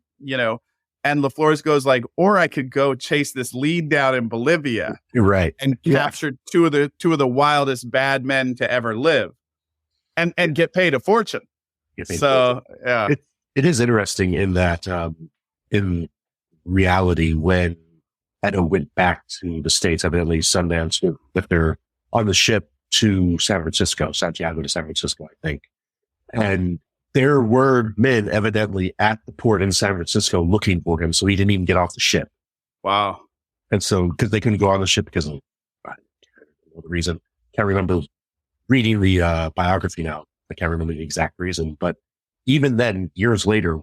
LaFleur's goes like, or I could go chase this lead down in Bolivia. Right. And capture two of the wildest bad men to ever live and get paid a fortune. So yeah. It is interesting in that in reality when Edo went back to the States, evidently Sundance, that they're on the ship to Santiago to San Francisco, I think. And there were men evidently at the port in San Francisco looking for him, so he didn't even get off the ship. Wow. And so, because they couldn't go on the ship because of I don't know the reason. Can't remember reading the biography now. I can't remember the exact reason. But even then, years later,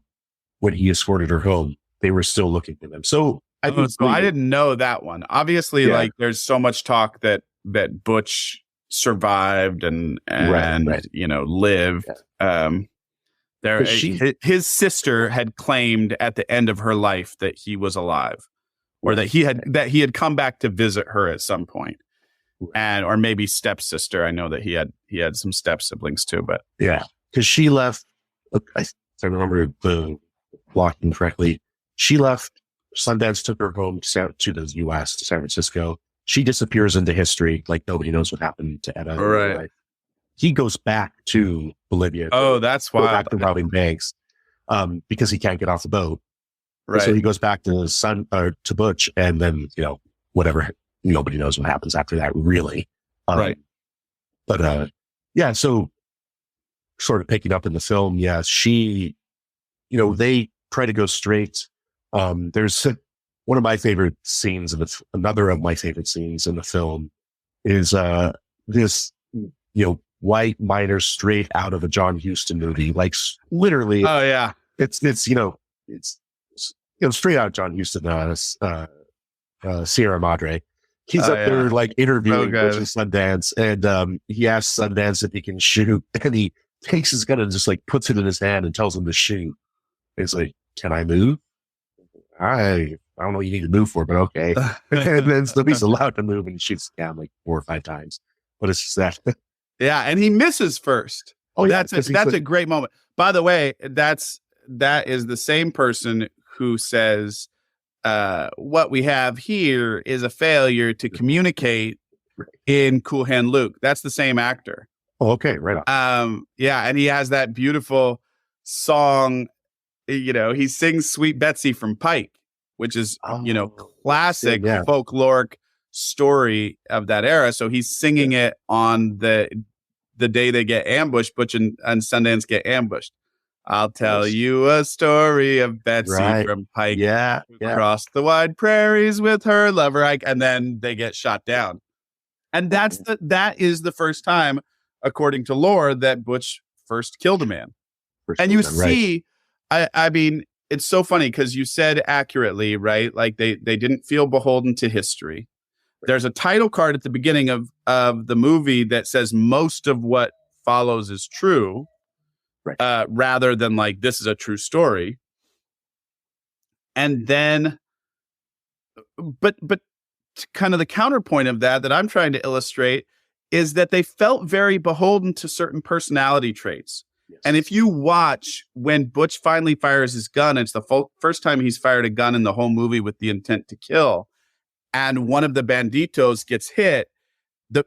when he escorted her home, they were still looking for them. So I didn't know that one. Obviously, like there's so much talk that Butch survived and lived. Yeah. His sister had claimed at the end of her life that he was alive, or that he had come back to visit her at some point, or maybe stepsister. I know that he had some step siblings too, but because she left. I remember the blocking correctly. She left. Sundance took her home to the U.S. to San Francisco. She disappears into history, like nobody knows what happened to Etta. Right. He goes back to Bolivia. Oh, that's wild. Back to robbing banks, because he can't get off the boat. Right. So he goes back to to Butch, and then whatever. Nobody knows what happens after that, really. Right. But so sort of picking up in the film, she, they try to go straight. There's one of my favorite scenes another of my favorite scenes in the film is this white miner straight out of a John Huston movie, like literally. Oh yeah, it's straight out of John Huston, Sierra Madre. He's up there like interviewing Butch and Sundance, and he asks Sundance if he can shoot, and he takes his gun and just like puts it in his hand and tells him to shoot. He's like, "Can I move?" I don't know what you need to move for, but okay. And then so he's allowed to move and he shoots down like 4 or 5 times. But it's just that. Yeah, and he misses first. Oh, yeah, that's a great moment. By the way, that is the same person who says, what we have here is a failure to communicate in Cool Hand Luke. That's the same actor. Oh, okay, right on. And he has that beautiful song. He sings Sweet Betsy from Pike, which is, classic folkloric story of that era. So he's singing it on the day they get ambushed. Butch and Sundance get ambushed. I'll tell you a story of Betsy from Pike. Across the wide prairies with her lover, and then they get shot down. And that is the first time, according to lore, that Butch first killed a man. And you see, I mean, it's so funny because you said accurately, right? Like they didn't feel beholden to history. There's a title card at the beginning of the movie that says most of what follows is true, Right. rather than like, this is a true story. And then, but kind of the counterpoint of that I'm trying to illustrate is that they felt very beholden to certain personality traits. Yes. And if you watch when Butch finally fires his gun, it's the first time he's fired a gun in the whole movie with the intent to kill. And one of the banditos gets hit.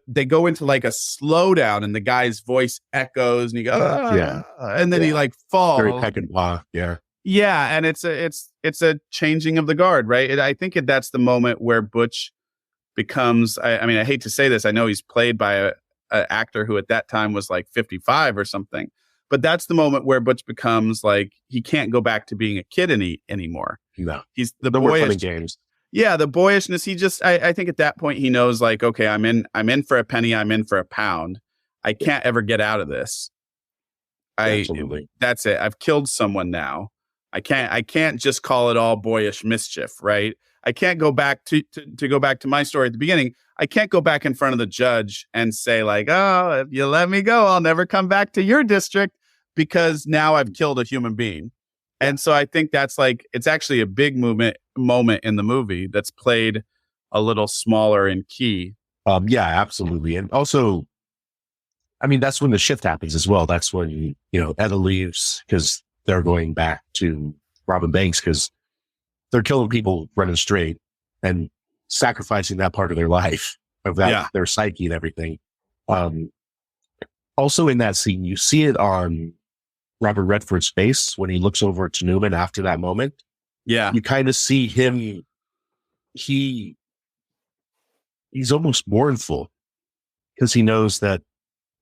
They go into like a slowdown and the guy's voice echoes and he goes, and then he like falls. Very peck and paw. Yeah. Yeah. And it's a changing of the guard, right? I think that's the moment where Butch becomes, I mean, I hate to say this. I know he's played by an actor who at that time was like 55 or something. But that's the moment where Butch becomes like, he can't go back to being a kid anymore. No. He's the No more fun boyish and games. Yeah, the boyishness. He just, I think at that point he knows like, okay, I'm in for a penny. I'm in for a pound. I can't ever get out of this. Absolutely. That's it. I've killed someone now. I can't just call it all boyish mischief, right? I can't go back to go back to my story at the beginning. I can't go back in front of the judge and say like, oh, if you let me go, I'll never come back to your district because now I've killed a human being. And so I think that's like, it's actually a big moment in the movie that's played a little smaller in key. Yeah, absolutely. And also, I mean, that's when the shift happens as well. That's when, Etta leaves because they're going back to robbing banks because they're killing people running straight and sacrificing that part of their life, of that, their psyche and everything. Also in that scene, you see it on Robert Redford's face when he looks over to Newman after that moment. Yeah. You kind of see him. He's almost mournful because he knows that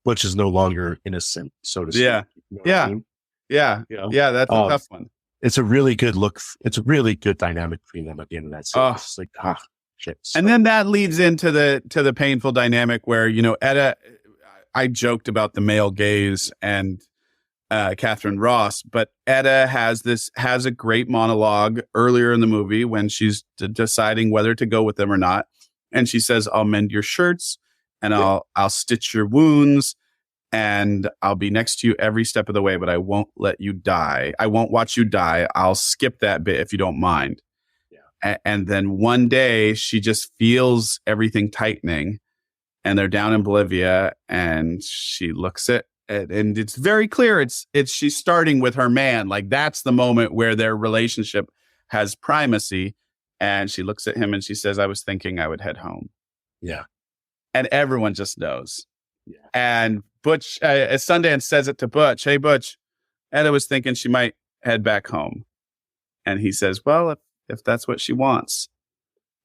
Butch is no longer innocent, so to speak. Yeah. You know what I mean? Yeah. Yeah. That's a tough one. It's a really good look. It's a really good dynamic between them at the end of that scene. Oh. It's like, shit. And then that leads into the painful dynamic where, Etta, I joked about the male gaze and Catherine Ross, but Etta has a great monologue earlier in the movie when she's deciding whether to go with them or not. And she says, I'll mend your shirts and I'll stitch your wounds and I'll be next to you every step of the way, but I won't let you die. I won't watch you die. I'll skip that bit if you don't mind. Yeah. And then one day she just feels everything tightening and they're down in Bolivia and she looks at it and it's very clear. It's she's starting with her man. Like that's the moment where their relationship has primacy. And she looks at him and she says, I was thinking I would head home. Yeah. And everyone just knows. Yeah. And Butch, as Sundance says it to Butch, hey, Butch, Etta was thinking she might head back home. And he says, well, if that's what she wants.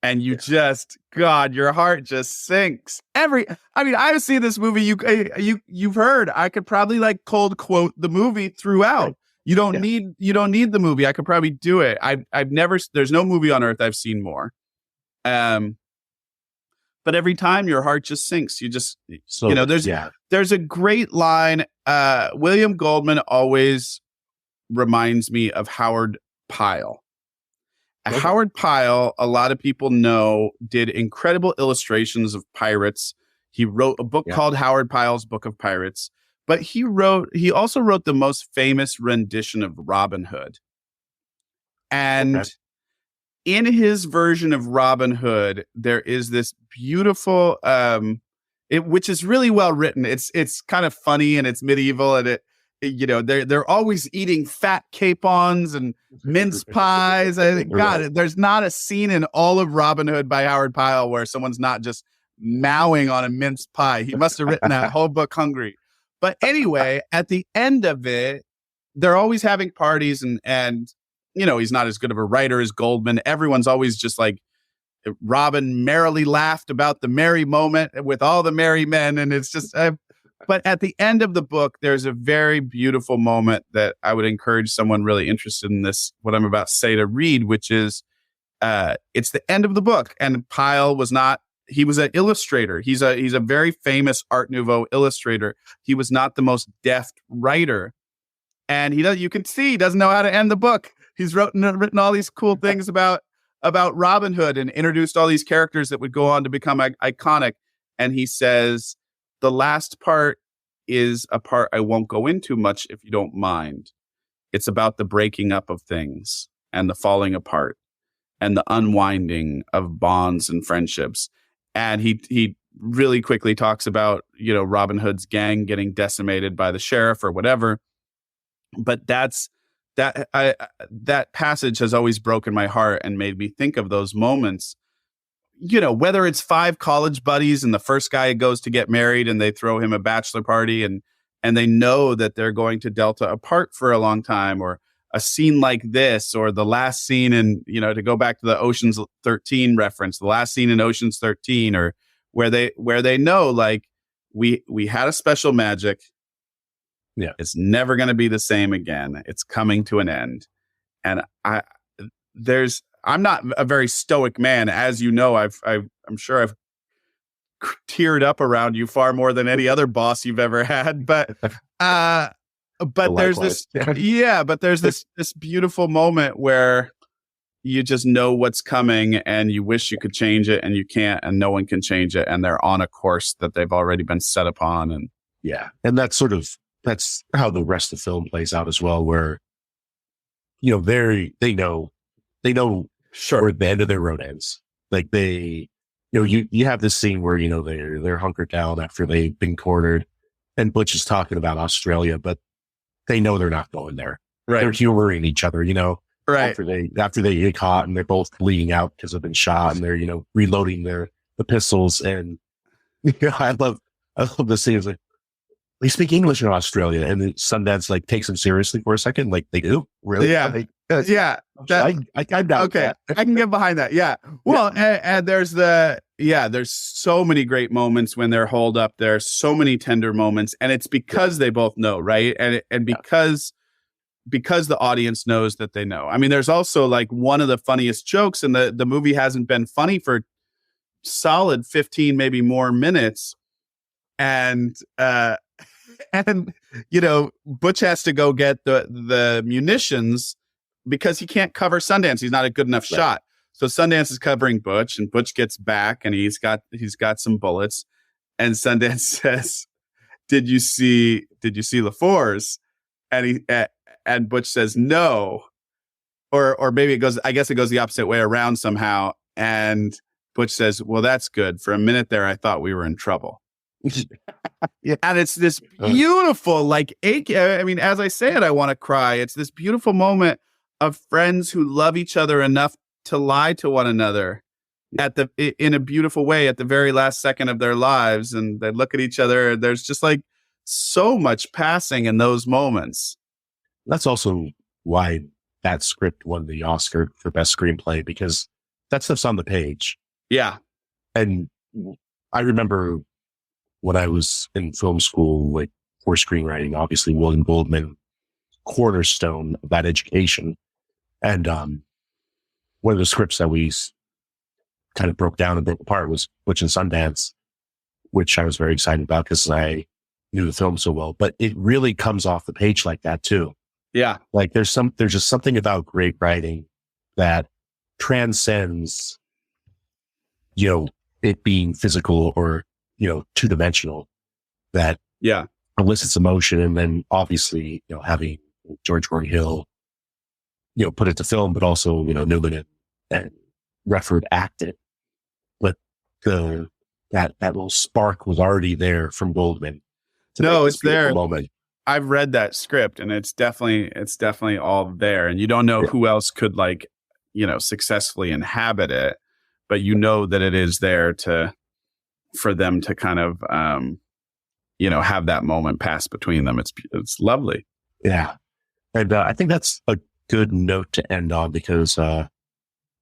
And you just, God, your heart just sinks. I've seen this movie. You've heard. I could probably like cold quote the movie throughout. Right. You don't need the movie. I could probably do it. There's no movie on earth I've seen more. But every time your heart just sinks. You just, there's a great line. William Goldman always reminds me of Howard Pyle. Okay. Howard Pyle, a lot of people know, did incredible illustrations of pirates. He wrote a book called Howard Pyle's Book of Pirates, but he also wrote the most famous rendition of Robin Hood. And in his version of Robin Hood, there is this beautiful, which is really well written. It's kind of funny and it's medieval and they're always eating fat capons and mince pies. There's not a scene in all of Robin Hood by Howard Pyle where someone's not just mowing on a mince pie. He must have written that whole book hungry. But anyway, at the end of it, they're always having parties and he's not as good of a writer as Goldman. Everyone's always just like, Robin merrily laughed about the merry moment with all the merry men. And it's just, but at the end of the book, there's a very beautiful moment that I would encourage someone really interested in this, what I'm about to say, to read, which is, it's the end of the book. And Pyle he was an illustrator. He's a very famous Art Nouveau illustrator. He was not the most deft writer. And you can see he doesn't know how to end the book. He's written all these cool things about about Robin Hood and introduced all these characters that would go on to become iconic. And he says, the last part is a part I won't go into much if you don't mind. It's about the breaking up of things and the falling apart and the unwinding of bonds and friendships. And he really quickly talks about, Robin Hood's gang getting decimated by the sheriff or whatever. But that passage has always broken my heart and made me think of those moments. Whether it's 5 college buddies and the first guy goes to get married and they throw him a bachelor party and they know that they're going to Delta apart for a long time, or a scene like this, or the last scene in, to go back to the Ocean's 13 reference, the last scene in Ocean's 13, or where they know, like, we had a special magic. Yeah. It's never going to be the same again. It's coming to an end. And I'm not a very stoic man. As you know, I'm sure I've teared up around you far more than any other boss you've ever had. But there's this, but there's this beautiful moment where you just know what's coming and you wish you could change it and you can't, and no one can change it. And they're on a course that they've already been set upon. And yeah. And that's how the rest of the film plays out as well, where, they know sure, where the end of their road ends. Like you have this scene where, they're hunkered down after they've been cornered, and Butch is talking about Australia, but they know they're not going there. Right. They're humoring each other, right. After they get caught and they're both bleeding out because they've been shot, and they're, reloading the pistols. And I love the scene. It's like, they speak English in Australia, and then Sundance like takes them seriously for a second. Like, they do, really? Yeah. Yeah. I'm down. Okay. I can get behind that. Yeah. Well, and there's there's so many great moments when they're holed up. There are so many tender moments, and it's because they both know, right? And because the audience knows that they know. I mean, there's also like one of the funniest jokes, and the movie hasn't been funny for solid 15, maybe more minutes. And Butch has to go get the munitions because he can't cover Sundance. He's not a good enough shot. So Sundance is covering Butch, and Butch gets back and he's got some bullets. And Sundance says, Did you see LaFours? And Butch says no. Or maybe I guess it goes the opposite way around somehow. And Butch says, well, that's good. For a minute there, I thought we were in trouble. Yeah. And it's this beautiful, like, I mean, as I say it, I want to cry. It's this beautiful moment of friends who love each other enough to lie to one another in a beautiful way at the very last second of their lives. And they look at each other. There's just like so much passing in those moments. That's also why that script won the Oscar for best screenplay, because that stuff's on the page. Yeah. And I remember when I was in film school, like, for screenwriting, obviously William Goldman, cornerstone of that education. And one of the scripts that we kind of broke down and broke apart was Butch and Sundance, which I was very excited about because I knew the film so well. But it really comes off the page like that too. Yeah. Like there's just something about great writing that transcends, it being physical or, two-dimensional, that elicits emotion. And then obviously, having George Gordon Hill, put it to film, but also, Newman and Redford act it. But that little spark was already there from Goldman. No, it's there. Moment. I've read that script, and it's definitely all there. And you don't know who else could successfully inhabit it, but that it is there for them to kind of, have that moment pass between them. It's lovely. Yeah. And I think that's a good note to end on, because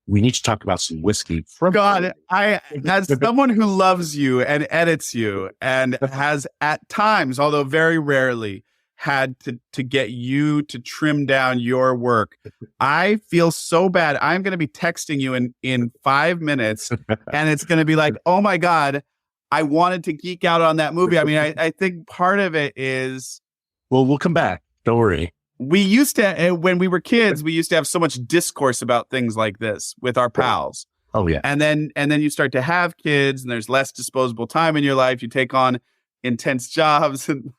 we need to talk about some whiskey. God, as someone who loves you and edits you and has at times, although very rarely, had to get you to trim down your work, I feel so bad. I'm going to be texting you in 5 minutes, and it's going to be like, oh my God, I wanted to geek out on that movie. I mean, I think part of it is... Well, we'll come back. Don't worry. we used to, when we were kids, we used to have so much discourse about things like this with our pals. Oh yeah. And then you start to have kids and there's less disposable time in your life. You take on intense jobs and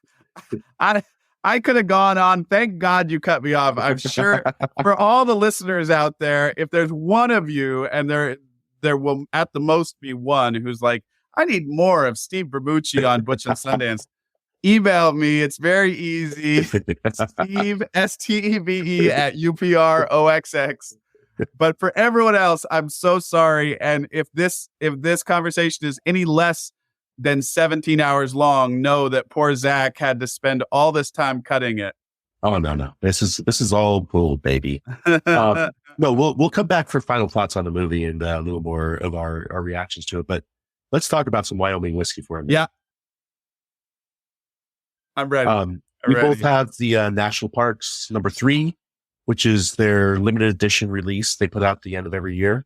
I could have gone on. Thank God you cut me off. I'm sure for all the listeners out there, if there's one of you, and there will at the most be one who's like, I need more of Steve Bermucci on Butch and Sundance, email me. It's very easy. Steve, STEVE at UPROXX. But for everyone else, I'm so sorry. And if this conversation is any less than 17 hours long, know that poor Zach had to spend all this time cutting it. Oh no. This is all bull, baby. No, we'll come back for final thoughts on the movie and a little more of our reactions to it. But let's talk about some Wyoming whiskey for a minute. Yeah. I'm ready. We both have the National Parks #3, which is their limited edition release they put out at the end of every year.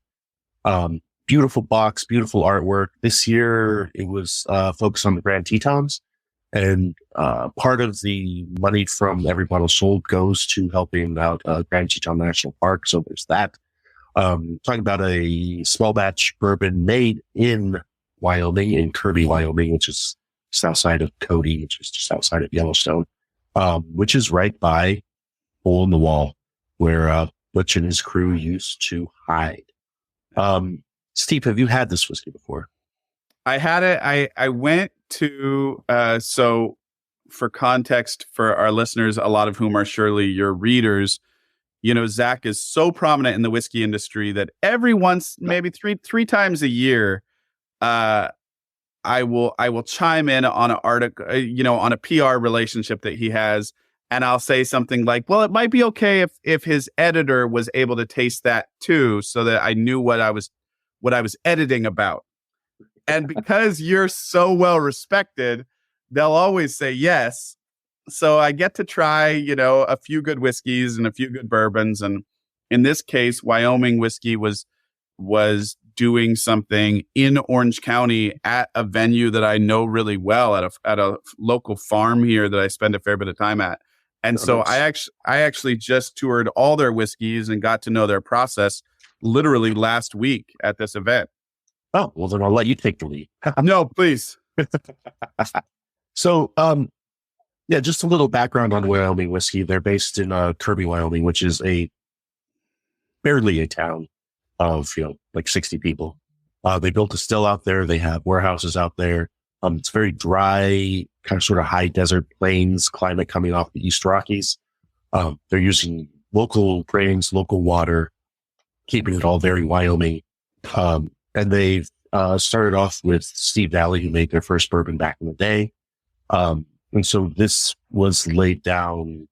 Beautiful box, beautiful artwork. This year it was focused on the Grand Tetons, and part of the money from every bottle sold goes to helping out Grand Teton National Park. So there's that. Talking about a small batch bourbon made in Wyoming, in Kirby, Wyoming, which is just outside of Cody, which is just outside of Yellowstone, which is right by Hole in the Wall, where Butch and his crew used to hide. Steve, have you had this whiskey before? I had it. I went to, so for context for our listeners, a lot of whom are surely your readers, Zach is so prominent in the whiskey industry that every once, maybe three times a year, I will chime in on an article, on a PR relationship that he has. And I'll say something like, well, it might be okay if his editor was able to taste that too, so that I knew what I was editing about. And because you're so well respected, they'll always say yes. So I get to try, a few good whiskeys and a few good bourbons. And in this case, Wyoming whiskey was doing something in Orange County at a venue that I know really well, at a local farm here that I spend a fair bit of time at. And so I actually just toured all their whiskeys and got to know their process literally last week at this event. Oh, well, then I'll let you take the lead. No, please. So, just a little background on Wyoming whiskey. They're based in Kirby, Wyoming, which is barely a town of, like 60 people. They built a still out there. They have warehouses out there. It's very dry, kind of sort of high desert plains climate coming off the East Rockies. They're using local grains, local water, keeping it all very Wyoming. And they've started off with Steve Daly, who made their first bourbon back in the day. And so this was laid down,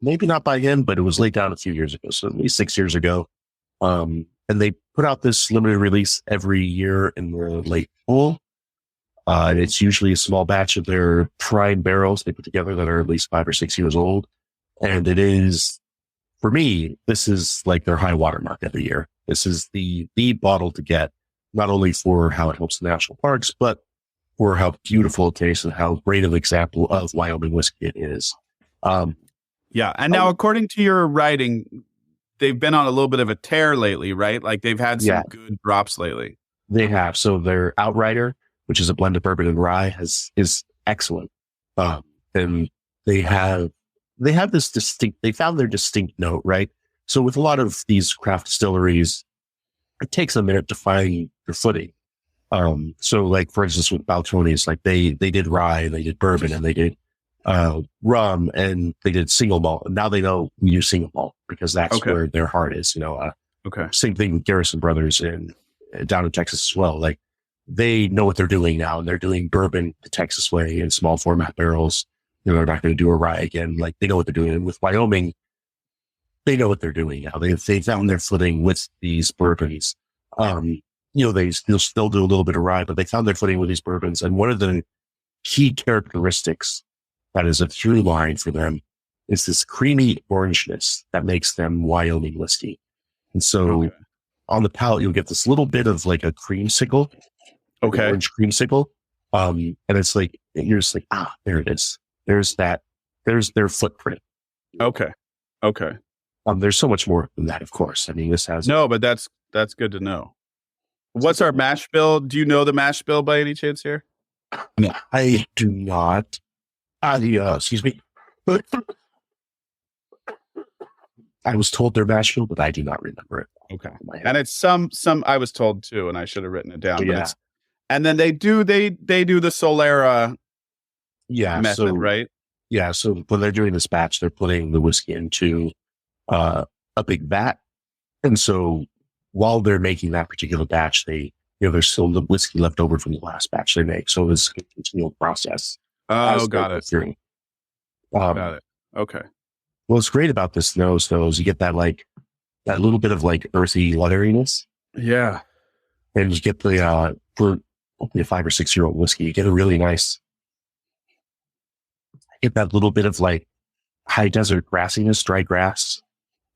maybe not by him, but it was laid down a few years ago. So at least 6 years ago. And they put out this limited release every year in the late fall. And it's usually a small batch of their prime barrels they put together that are at least 5 or 6 years old. And it is, for me, this is like their high water mark every year. This is the bottle to get, not only for how it helps the national parks, but for how beautiful it tastes and how great of an example of Wyoming whiskey it is. Yeah. And now, according to your writing, they've been on a little bit of a tear lately, right? Like they've had some good drops lately. They have. So their Outrider, which is a blend of bourbon and rye, is excellent. And they have this they found their distinct note, right? So with a lot of these craft distilleries, it takes a minute to find their footing. So like, for instance, with Balcones, like they did rye, and they did bourbon, and they did rum, and they did single malt. And now they know we use single malt because that's where their heart is, Same thing with Garrison Brothers down in Texas as well. Like they know what they're doing now, and they're doing bourbon the Texas way in small format barrels. They're not going to do a rye again. Like they know what they're doing. And with Wyoming, they know what they're doing now. They found their footing with these bourbons. They'll still do a little bit of rye, but they found their footing with these bourbons. And one of the key characteristics that is a through line for them is this creamy orangeness that makes them Wyoming whiskey. And so on the palate, you'll get this little bit of like a creamsicle, orange creamsicle. And it's like, you're just like, there it is. There's their footprint. Okay. Okay. There's so much more than that, of course. I mean, this has No, but that's good to know. What's our mash bill? Do you know the mash bill by any chance here? No, I do not. Excuse me. I was told they're Nashville, but I do not remember it. Okay. And it's some I was told too, and I should have written it down. But Yeah. and then they do the Solera method, right? Yeah. So when they're doing this batch, they're putting the whiskey into a big vat. And so while they're making that particular batch, there's still the whiskey left over from the last batch they make. So it's a continual process. Oh, got it. Got it. Okay. What's great about this nose, though, is you get that little bit of earthy leatheriness. Yeah. And you get the, for only a 5 or 6 year old whiskey, you get a really nice, get that little bit of high desert grassiness, dry grass.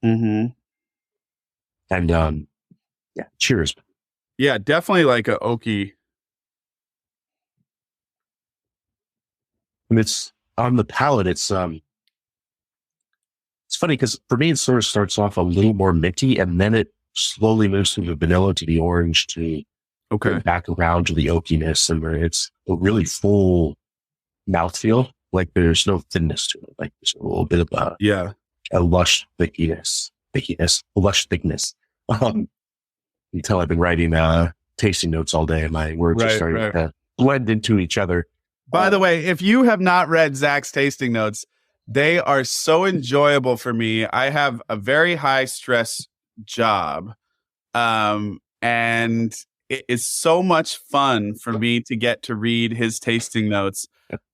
Mm-hmm. And, yeah, cheers. Yeah, definitely like a oaky. And it's on the palate. It's funny because for me, it sort of starts off a little more minty and then it slowly moves through the vanilla to the orange to back around to the oakiness. And where it's a really full mouthfeel. There's no thinness to it. There's a little bit of a lush lush thickness. You tell I've been writing tasting notes all day and my words are starting to blend into each other. By the way, if you have not read Zach's tasting notes, they are so enjoyable for me. I have a very high stress job. And it is so much fun for me to get to read his tasting notes.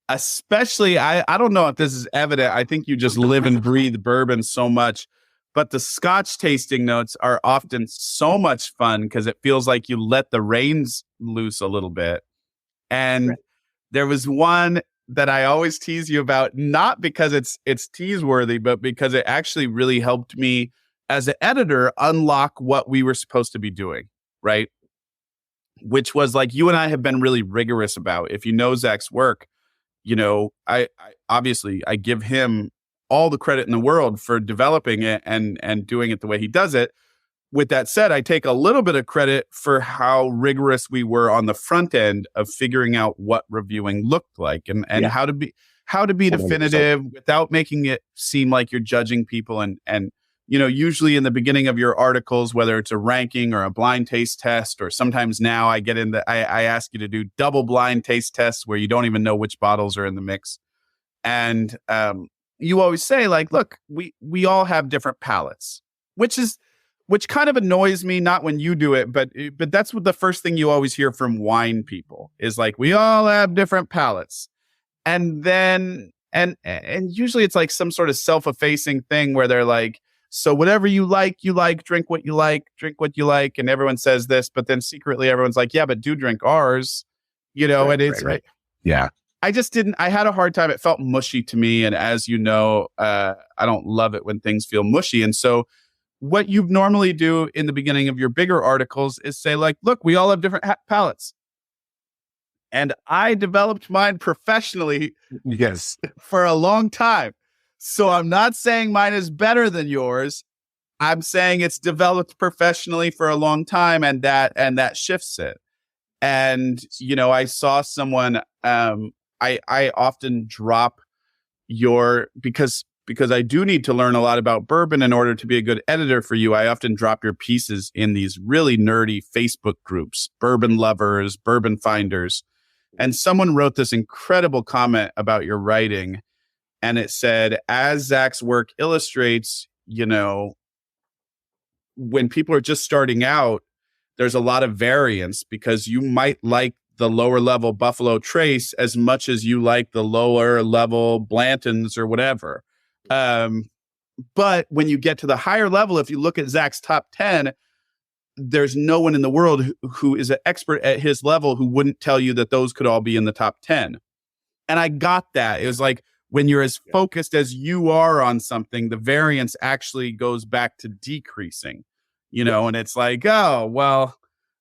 Especially, I don't know if this is evident. I think you just live and breathe bourbon so much. But the Scotch tasting notes are often so much fun because it feels like you let the reins loose a little bit. And there was one that I always tease you about, not because it's tease worthy, but because it actually really helped me as an editor unlock what we were supposed to be doing, right? Which was you and I have been really rigorous about. If you know Zach's work, I obviously I give him all the credit in the world for developing it and doing it the way he does it. With that said, I take a little bit of credit for how rigorous we were on the front end of figuring out what reviewing looked like and how to be definitive without making it seem like you're judging people. And usually in the beginning of your articles, whether it's a ranking or a blind taste test, or sometimes now I ask you to do double blind taste tests where you don't even know which bottles are in the mix. And you always say look, we all have different palates, which kind of annoys me, not when you do it, but that's what the first thing you always hear from wine people is we all have different palates. And then, and usually it's some sort of self-effacing thing where they're so whatever you like, drink what you like. And everyone says this, but then secretly everyone's yeah, but do drink ours, and it's right. Yeah. I had a hard time. It felt mushy to me. And as you know, I don't love it when things feel mushy. And so what you normally do in the beginning of your bigger articles is say look, we all have different palates. And I developed mine professionally for a long time. So I'm not saying mine is better than yours. I'm saying it's developed professionally for a long time and that shifts it. And, I saw someone, I often drop because I do need to learn a lot about bourbon in order to be a good editor for you. I often drop your pieces in these really nerdy Facebook groups, bourbon lovers, bourbon finders. And someone wrote this incredible comment about your writing. And it said, as Zach's work illustrates, when people are just starting out, there's a lot of variance because you might like the lower level Buffalo Trace as much as you like the lower level Blantons or whatever. But when you get to the higher level, if you look at Zach's top 10, there's no one in the world who is an expert at his level who wouldn't tell you that those could all be in the top 10. And I got that. It was when you're as focused as you are on something, the variance actually goes back to decreasing, and it's oh, well,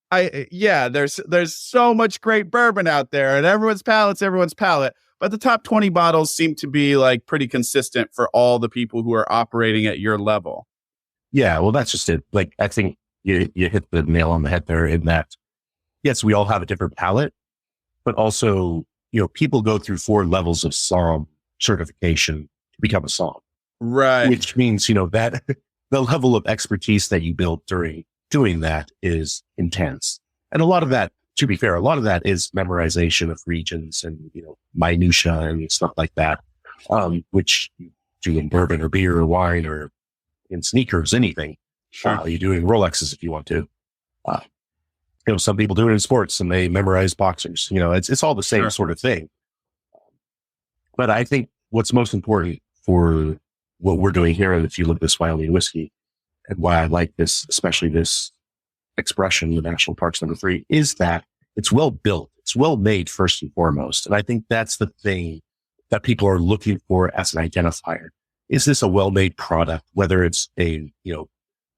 there's so much great bourbon out there and everyone's palate. but the top 20 bottles seem to be like pretty consistent for all the people who are operating at your level. Yeah, well, that's just it. Like, I think you hit the nail on the head there in that, yes, we all have a different palate, but also, people go through 4 levels of somm certification to become a somm. Right. Which means, that the level of expertise that you build during doing that is intense. And a lot of that, to be fair, a lot of that is memorization of regions and, minutia and stuff like that, which you do in bourbon or beer or wine or in sneakers, anything. Sure. You do it in Rolexes if you want to. Some people do it in sports and they memorize boxers. It's all the same sort of thing. But I think what's most important for what we're doing here, and if you look at this Wyoming whiskey, and why I like this, especially this expression, the National Parks #3, is that it's well built. It's well made first and foremost. And I think that's the thing that people are looking for as an identifier. Is this a well-made product? Whether it's a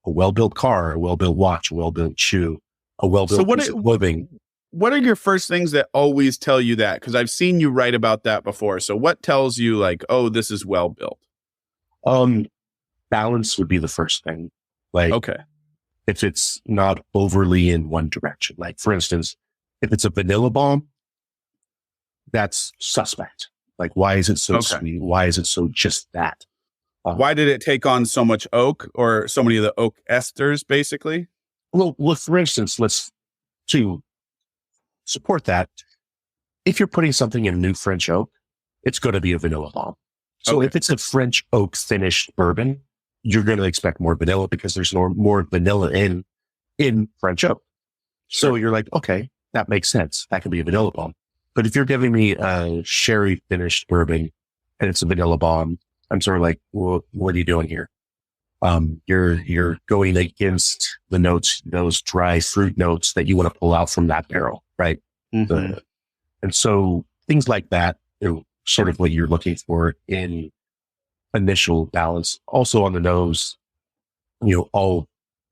well-built car, a well-built watch, a well-built shoe, a well-built piece of clothing. What are your first things that always tell you that? Because I've seen you write about that before. So what tells you like, oh, this is well built? Balance would be the first thing. Like, okay, if it's not overly in one direction, like for instance, if it's a vanilla bomb, that's suspect. Like, why is it so sweet? Why is it so just that? Why did it take on so much oak or so many of the oak esters, basically? Well, for instance, to support that, if you're putting something in new French oak, it's going to be a vanilla bomb. So if it's a French oak finished bourbon, you're going to expect more vanilla because there's more vanilla in French oak. So you're like, okay, that makes sense. That can be a vanilla bomb. But if you're giving me a sherry finished bourbon and it's a vanilla bomb, I'm sort of like, well, what are you doing here? You're going against the notes, those dry fruit notes that you want to pull out from that barrel, right? Mm-hmm. And so things like that, sort of what you're looking for in initial balance. Also on the nose, all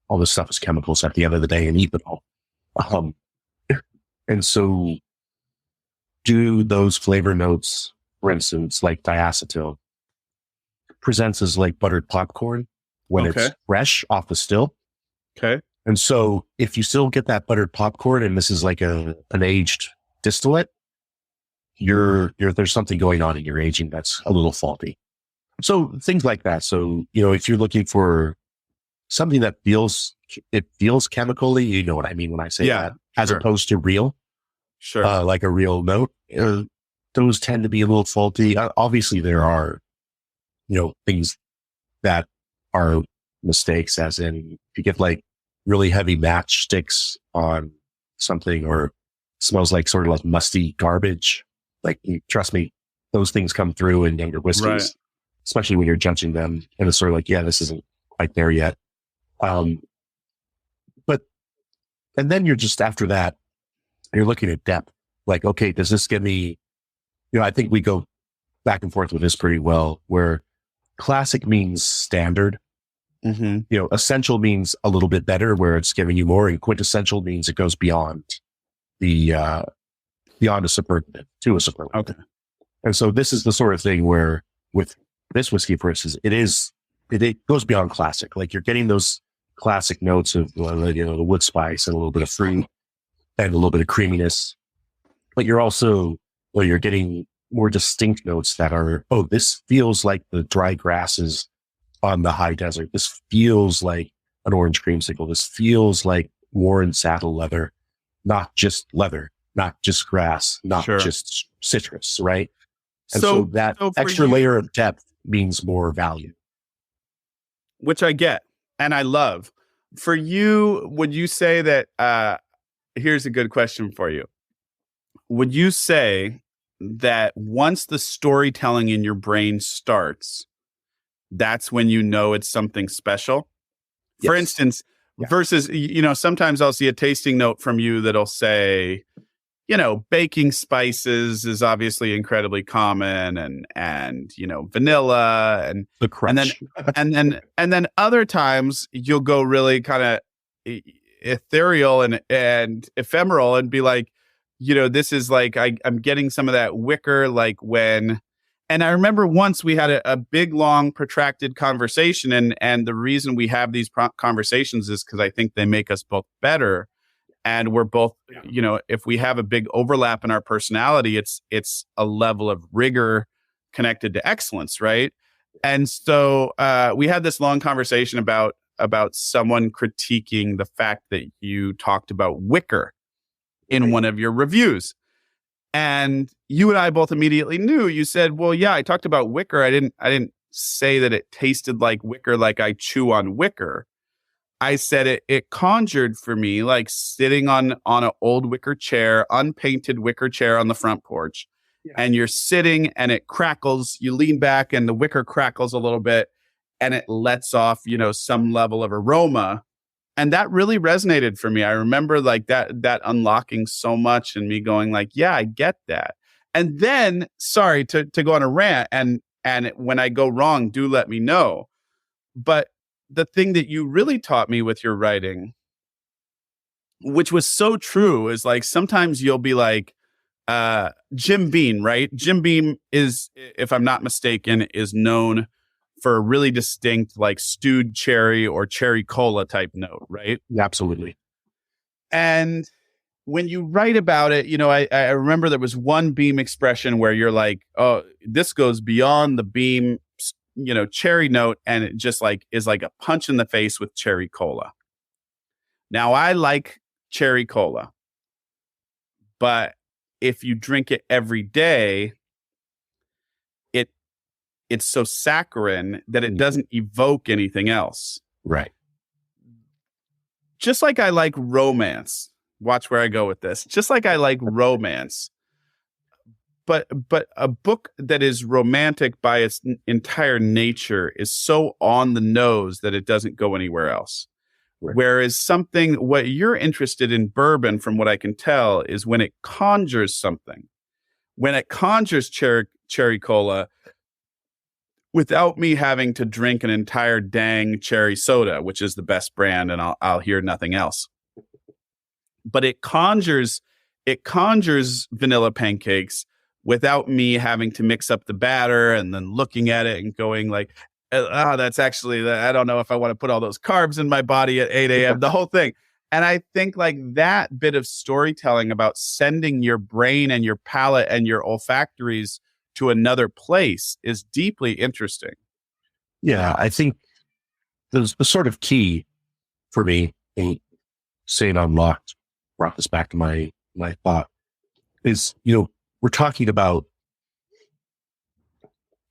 the stuff is chemicals at the end of the day and ethanol. And so do those flavor notes, for instance, like diacetyl, presents as like buttered popcorn when it's fresh off the still. Okay. And so if you still get that buttered popcorn and this is like an aged distillate, there's something going on in your aging that's a little faulty. So things like that. So, if you're looking for something that feels chemically, you know what I mean when I say that, as opposed to real, like a real note, those tend to be a little faulty. Obviously there are, things that are mistakes, as in if you get like really heavy matchsticks on something or smells like sort of like musty garbage, like trust me, those things come through in younger whiskeys, especially when you're judging them. And it's sort of like, yeah, this isn't quite there yet. And then you're just after that, you're looking at depth. Like, okay, does this give me, I think we go back and forth with this pretty well, where classic means standard. Mm-hmm. Essential means a little bit better, where it's giving you more, and quintessential means it goes beyond beyond a superlative to a superlative. Okay. And so this is the sort of thing where with this whiskey, for instance, it goes beyond classic. Like you're getting those classic notes of, the wood spice and a little bit of fruit and a little bit of creaminess, but you're also, you're getting more distinct notes that are, this feels like the dry grasses on the high desert. This feels like an orange creamsicle. This feels like worn saddle leather, not just leather, not just grass, not just citrus, right? And so that extra layer of depth means more value. Which I get and I love. For you, would you say that, here's a good question for you. Would you say that once the storytelling in your brain starts, that's when you know it's something special? For instance, versus, sometimes I'll see a tasting note from you that'll say, baking spices is obviously incredibly common and vanilla and the crunch. and then other times you'll go really kind of ethereal and ephemeral and be like, this is like, I'm getting some of that wicker, like when, and I remember once we had a big, long, protracted conversation, and the reason we have these conversations is because I think they make us both better. And we're both, if we have a big overlap in our personality, it's a level of rigor connected to excellence, right? And so we had this long conversation about someone critiquing the fact that you talked about wicker in one of your reviews. And you and I both immediately knew. You said, well, yeah, I talked about wicker. I didn't say that it tasted like wicker, like I chew on wicker. I said it conjured for me like sitting on an old wicker chair, unpainted wicker chair on the front porch. Yeah. And you're sitting and it crackles. You lean back and the wicker crackles a little bit and it lets off, some level of aroma. And that really resonated for me. I remember like that unlocking so much and me going like, yeah, I get that. And then, sorry to go on a rant, and when I go wrong, do let me know. But the thing that you really taught me with your writing, which was so true, is like sometimes you'll be like, Jim Beam, right? Jim Beam is, if I'm not mistaken, is known for a really distinct like stewed cherry or cherry cola type note, right? Absolutely. And when you write about it, I remember there was one Beam expression where you're like, oh, this goes beyond the Beam, cherry note, and it just like is like a punch in the face with cherry cola. Now I like cherry cola, but if you drink it every day, it's so saccharine that it doesn't evoke anything else. Right. Just like I like romance. Watch where I go with this. Just like I like romance. But a book that is romantic by its entire nature is so on the nose that it doesn't go anywhere else. Right. Whereas what you're interested in bourbon, from what I can tell, is when it conjures something. When it conjures cherry cola, without me having to drink an entire dang cherry soda, which is the best brand, and I'll hear nothing else. But it conjures vanilla pancakes without me having to mix up the batter and then looking at it and going like, that's actually, I don't know if I want to put all those carbs in my body at 8 a.m., the whole thing. And I think like that bit of storytelling about sending your brain and your palate and your olfactories to another place is deeply interesting. Yeah, I think the sort of key for me in saying unlocked, brought this back to my thought, is, we're talking about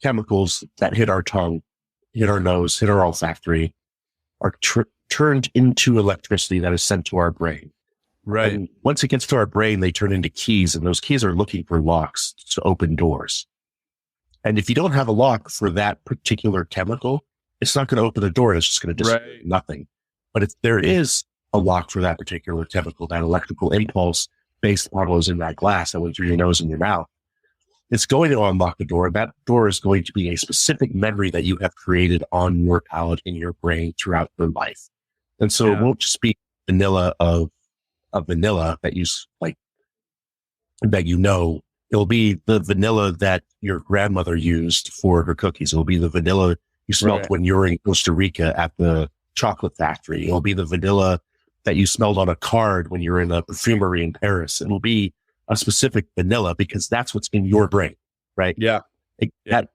chemicals that hit our tongue, hit our nose, hit our olfactory, are turned into electricity that is sent to our brain. Right. And once it gets to our brain, they turn into keys, and those keys are looking for locks to open doors. And if you don't have a lock for that particular chemical, it's not going to open the door. It's just going to do nothing. But if there is a lock for that particular chemical, that electrical impulse based on what was in that glass that went through your nose and your mouth, it's going to unlock the door. That door is going to be a specific memory that you have created on your palate in your brain throughout your life. And so it won't just be vanilla of vanilla that you like, that it'll be the vanilla that your grandmother used for her cookies. It'll be the vanilla you smelled when you were in Costa Rica at the chocolate factory. It'll be the vanilla that you smelled on a card when you were in a perfumery in Paris. It'll be a specific vanilla because that's what's in your brain, right? Yeah. That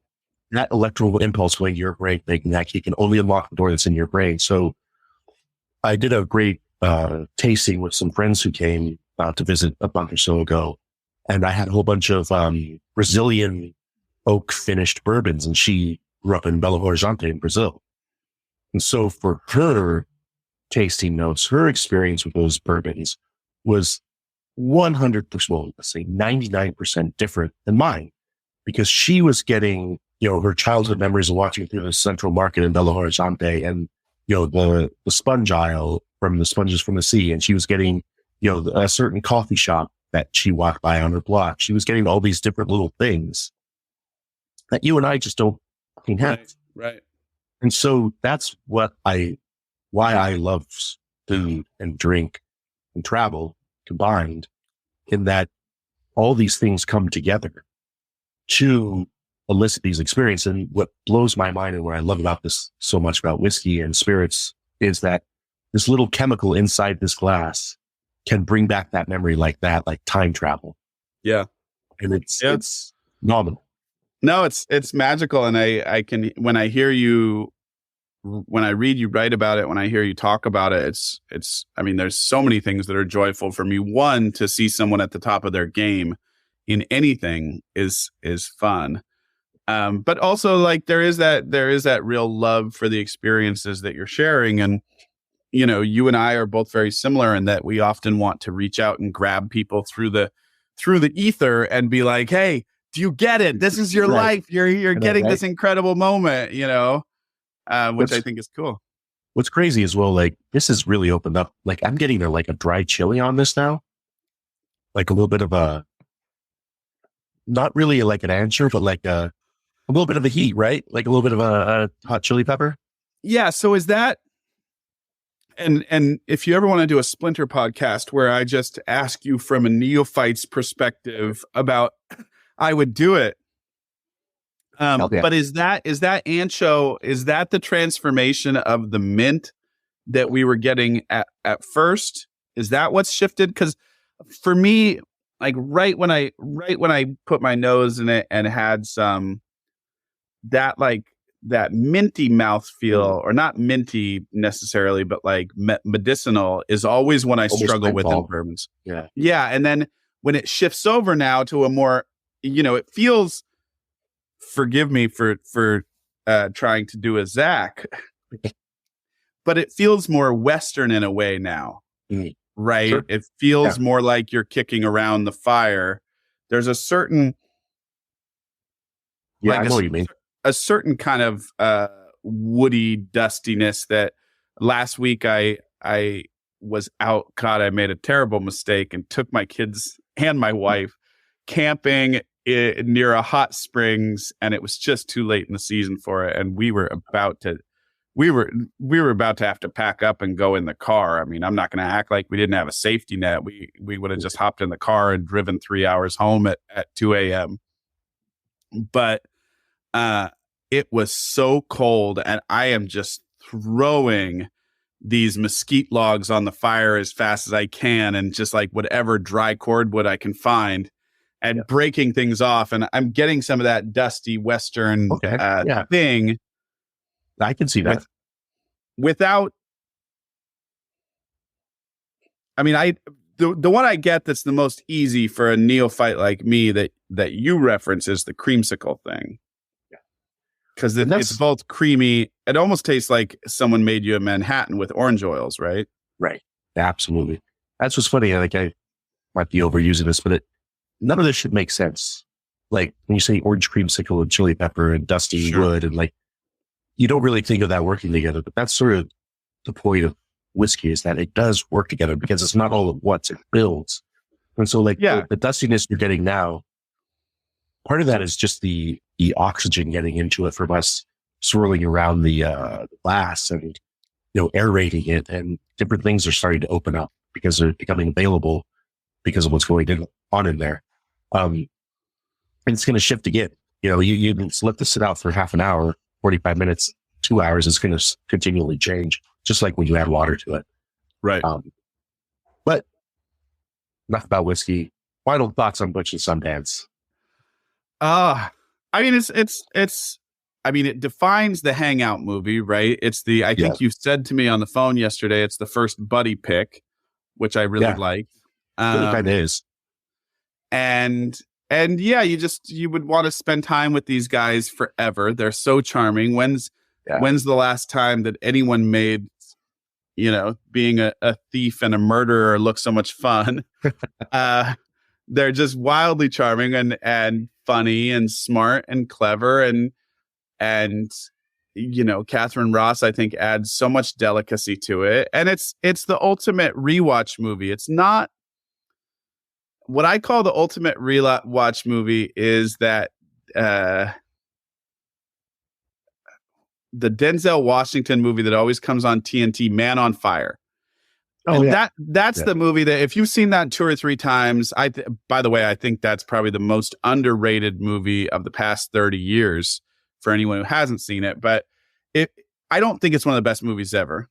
electrical impulse going to your brain, making that you can only unlock the door that's in your brain. So I did a great tasting with some friends who came to visit a month or so ago. And I had a whole bunch of Brazilian oak finished bourbons, and she grew up in Belo Horizonte in Brazil. And so for her tasting notes, her experience with those bourbons was 100%, well, let's say 99% different than mine, because she was getting, her childhood memories of watching through the Central Market in Belo Horizonte and, the sponge aisle from the Sponges from the Sea. And she was getting, a certain coffee shop that she walked by on her block. She was getting all these different little things that you and I just don't fucking have. Right. And so that's why I love food and drink and travel combined, in that all these things come together to elicit these experiences. And what blows my mind and what I love about this so much about whiskey and spirits is that this little chemical inside this glass can bring back that memory like that, like time travel. Yeah. And it's nominal. No, it's magical. And I can, when I read you write about it, when I hear you talk about it, I mean, there's so many things that are joyful for me. One, to see someone at the top of their game in anything is fun. But also, like, there is that real love for the experiences that you're sharing. And, you know, you and I are both very similar in that we often want to reach out and grab people through the ether and be like, hey, do you get it? This is your life. You're getting this incredible moment, you know, which I think is cool. What's crazy as well, like, this has really opened up. Like, I'm getting like a dry chili on this now. Like a little bit of a, not really like an answer, but like a little bit of a heat, right? Like a little bit of a hot chili pepper. Yeah. So is that, and if you ever want to do a Splinter podcast where I just ask you from a neophyte's perspective about, I would do it. But is that ancho? Is that the transformation of the mint that we were getting at first? Is that what's shifted? Because for me, like right when I put my nose in it and had some that minty mouthfeel, or not minty necessarily, but like medicinal, is always when I struggle with in bourbons. Yeah, yeah, and then when it shifts over now to a more, you know, it feels. Forgive me for trying to do a Zach, but it feels more Western in a way now, right? Sure. It feels more like you're kicking around the fire. There's a certain, I know what you mean. A certain kind of woody dustiness that last week I was out. God, I made a terrible mistake and took my kids and my wife camping near a hot springs, and it was just too late in the season for it, and we were about to have to pack up and go in the car. I mean, I'm not going to act like we didn't have a safety net. We would have just hopped in the car and driven 3 hours home at 2 a.m. But it was so cold, and I am just throwing these mesquite logs on the fire as fast as I can, and just like whatever dry cordwood I can find, and breaking things off. And I'm getting some of that dusty Western thing. I can see that. Without, I mean, the one I get that's the most easy for a neophyte like me that you reference is the creamsicle thing. Yeah. Because it's both creamy. It almost tastes like someone made you a Manhattan with orange oils, right? Right. Absolutely. That's what's funny. Like, I might be overusing this, but none of this should make sense. Like when you say orange creamsicle and chili pepper and dusty wood, and like, you don't really think of that working together, but that's sort of the point of whiskey, is that it does work together because it's not all at once, it builds. And so like the dustiness you're getting now, part of that is just the oxygen getting into it from us swirling around the glass and, you know, aerating it, and different things are starting to open up because they're becoming available because of what's going on in there. And it's going to shift again. You know, you let this sit out for half an hour, 45 minutes, 2 hours, it's going to continually change, just like when you add water to it. Right. But enough about whiskey. Final thoughts on Butch and Sundance. I mean, it defines the hangout movie, right? I think you said to me on the phone yesterday, it's the first buddy pick, which I really like. It kind of is. And you would want to spend time with these guys forever. They're so charming. When's the last time that anyone made, you know, being a thief and a murderer look so much fun? They're just wildly charming and funny and smart and clever, and you know, Catherine Ross, I think, adds so much delicacy to it. And it's the ultimate rewatch movie. It's not what I call the ultimate rewatch movie is that the Denzel Washington movie that always comes on TNT, Man on Fire. Oh, and yeah. that's Yeah. the movie that if you've seen that 2 or 3 times, by the way, I think that's probably the most underrated movie of the past 30 years for anyone who hasn't seen it. But I don't think it's one of the best movies ever.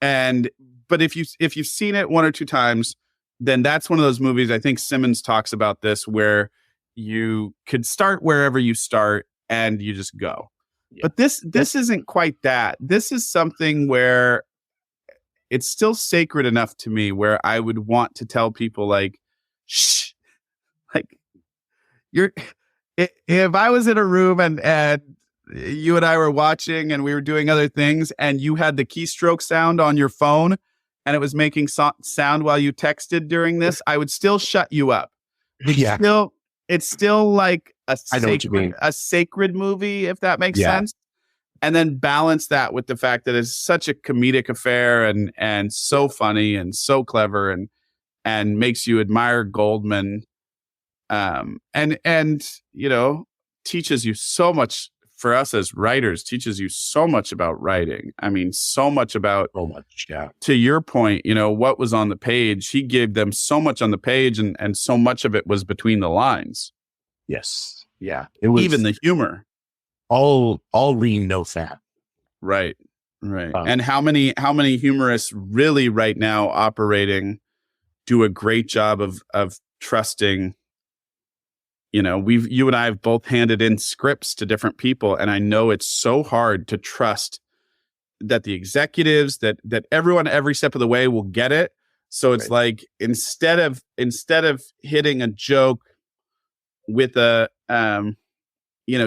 But if you've seen it 1 or 2 times, then that's one of those movies. I think Simmons talks about this where you could start wherever you start and you just go. Yeah. But this isn't quite that. This is something where it's still sacred enough to me where I would want to tell people like, shh, like if I was in a room and you and I were watching and we were doing other things and you had the keystroke sound on your phone and it was making sound while you texted during this, I would still shut you up. Yeah. It's still like I know what you mean. a sacred movie, if that makes Yeah. sense. And then balance that with the fact that it's such a comedic affair and so funny and so clever and makes you admire Goldman. And teaches you so much for us as writers, teaches you so much about writing. I mean, so much about, So much. Yeah. to your point, what was on the page. He gave them so much on the page and so much of it was between the lines. Yes. Yeah. It was Even the humor. all lean, no fat. Right. And how many humorists really right now operating do a great job of trusting. You and I have both handed in scripts to different people, and I know it's so hard to trust that the executives, that everyone every step of the way will get it. So it's like instead of hitting a joke with a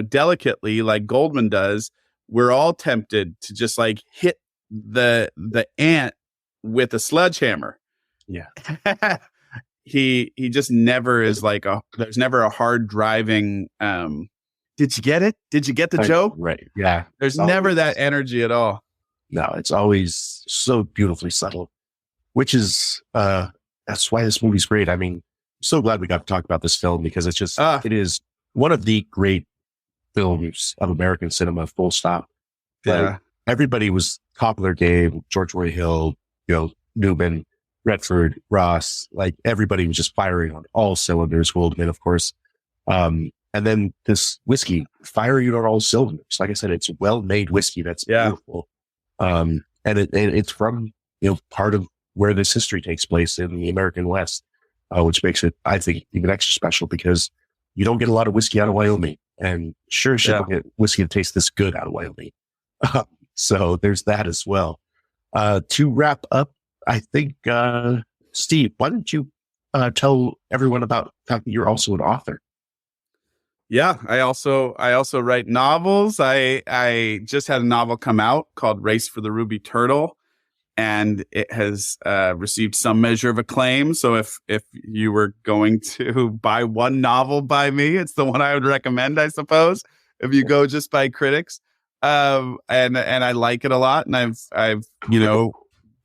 delicately like Goldman does, we're all tempted to just like hit the ant with a sledgehammer. Yeah. He just never is like there's never a hard driving did you get it? Did you get the joke? Right. Yeah. There's never that energy at all. No, it's always so beautifully subtle, which is that's why this movie's great. I mean, I'm so glad we got to talk about this film because it's just it is one of the great films of American cinema, full stop. Yeah. Like, everybody was top of their game. George Roy Hill, Newman, Redford, Ross, like everybody was just firing on all cylinders. Goldman, of course. And then this whiskey firing on all cylinders. Like I said, it's well-made whiskey. That's beautiful. And it's from, part of where this history takes place in the American West, which makes it, I think, even extra special because you don't get a lot of whiskey out of Wyoming, and sure don't get whiskey that tastes this good out of Wyoming. So there's that as well. To wrap up, I think, Steve, why don't you tell everyone about the fact that you're also an author? Yeah, I also write novels. I just had a novel come out called Race for the Ruby Turtle, and it has received some measure of acclaim. So if you were going to buy one novel by me, it's the one I would recommend, I suppose, if you go just by critics. And I like it a lot, and I've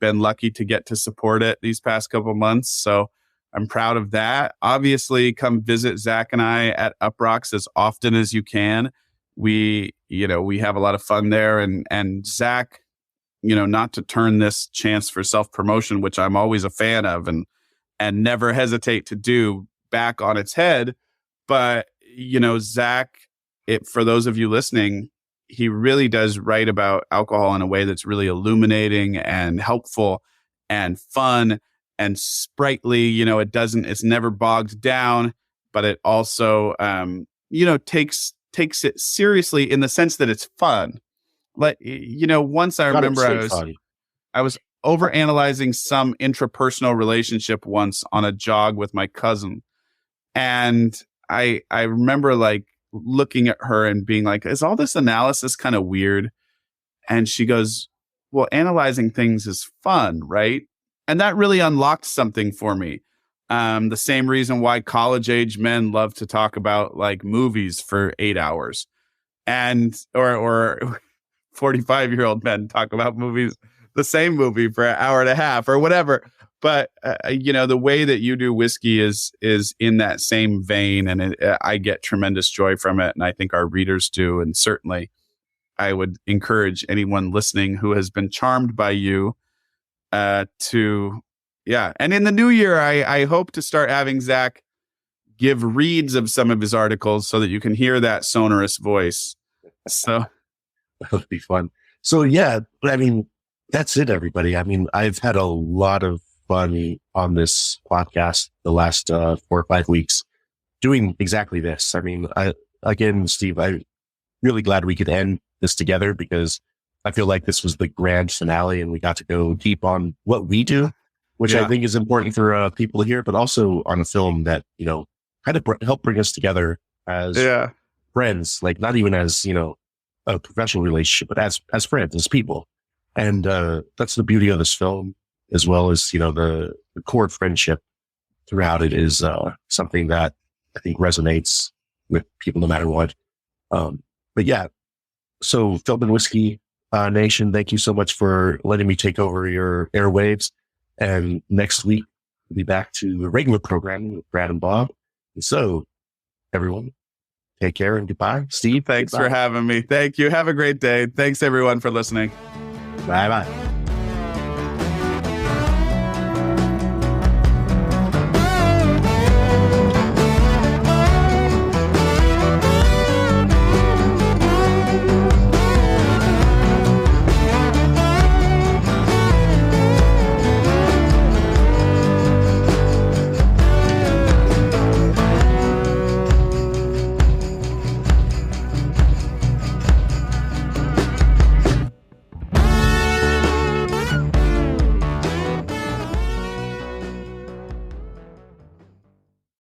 been lucky to get to support it these past couple months. So I'm proud of that. Obviously, come visit Zach and I at Uprocks as often as you can. We have a lot of fun there, and Zach, not to turn this chance for self-promotion, which I'm always a fan of and never hesitate to do, back on its head. But, Zach, for those of you listening, he really does write about alcohol in a way that's really illuminating and helpful and fun and sprightly. It's never bogged down, but it also, takes it seriously in the sense that it's fun. Like, once I remember I was overanalyzing some intrapersonal relationship once on a jog with my cousin. And I remember like looking at her and being like, is all this analysis kind of weird? And she goes, well, analyzing things is fun, right? And that really unlocked something for me. The same reason why college age men love to talk about like movies for 8 hours, and or 45-year-old men talk about movies, the same movie for an hour and a half or whatever. But the way that you do whiskey is in that same vein, and I get tremendous joy from it, and I think our readers do. And certainly, I would encourage anyone listening who has been charmed by you to Yeah. And in the new year, I hope to start having Zach give reads of some of his articles so that you can hear that sonorous voice. So that would be fun. So yeah, I mean, that's it, everybody. I mean, I've had a lot of fun on this podcast the last 4 or 5 weeks doing exactly this. I mean, again, Steve, I'm really glad we could end this together because I feel like this was the grand finale and we got to go deep on what we do, which I think is important for people to hear, but also on a film that, you know, kind of help bring us together as friends, like not even as, you know, a professional relationship, but as friends, as people. And that's the beauty of this film, as well as, you know, the core friendship throughout it is something that I think resonates with people no matter what. But yeah, so Film and Whiskey Nation, thank you so much for letting me take over your airwaves. And next week, we'll be back to the regular programming with Brad and Bob. And so, everyone, take care and goodbye. Steve, thanks for having me. Thank you. Have a great day. Thanks, everyone, for listening. Bye-bye.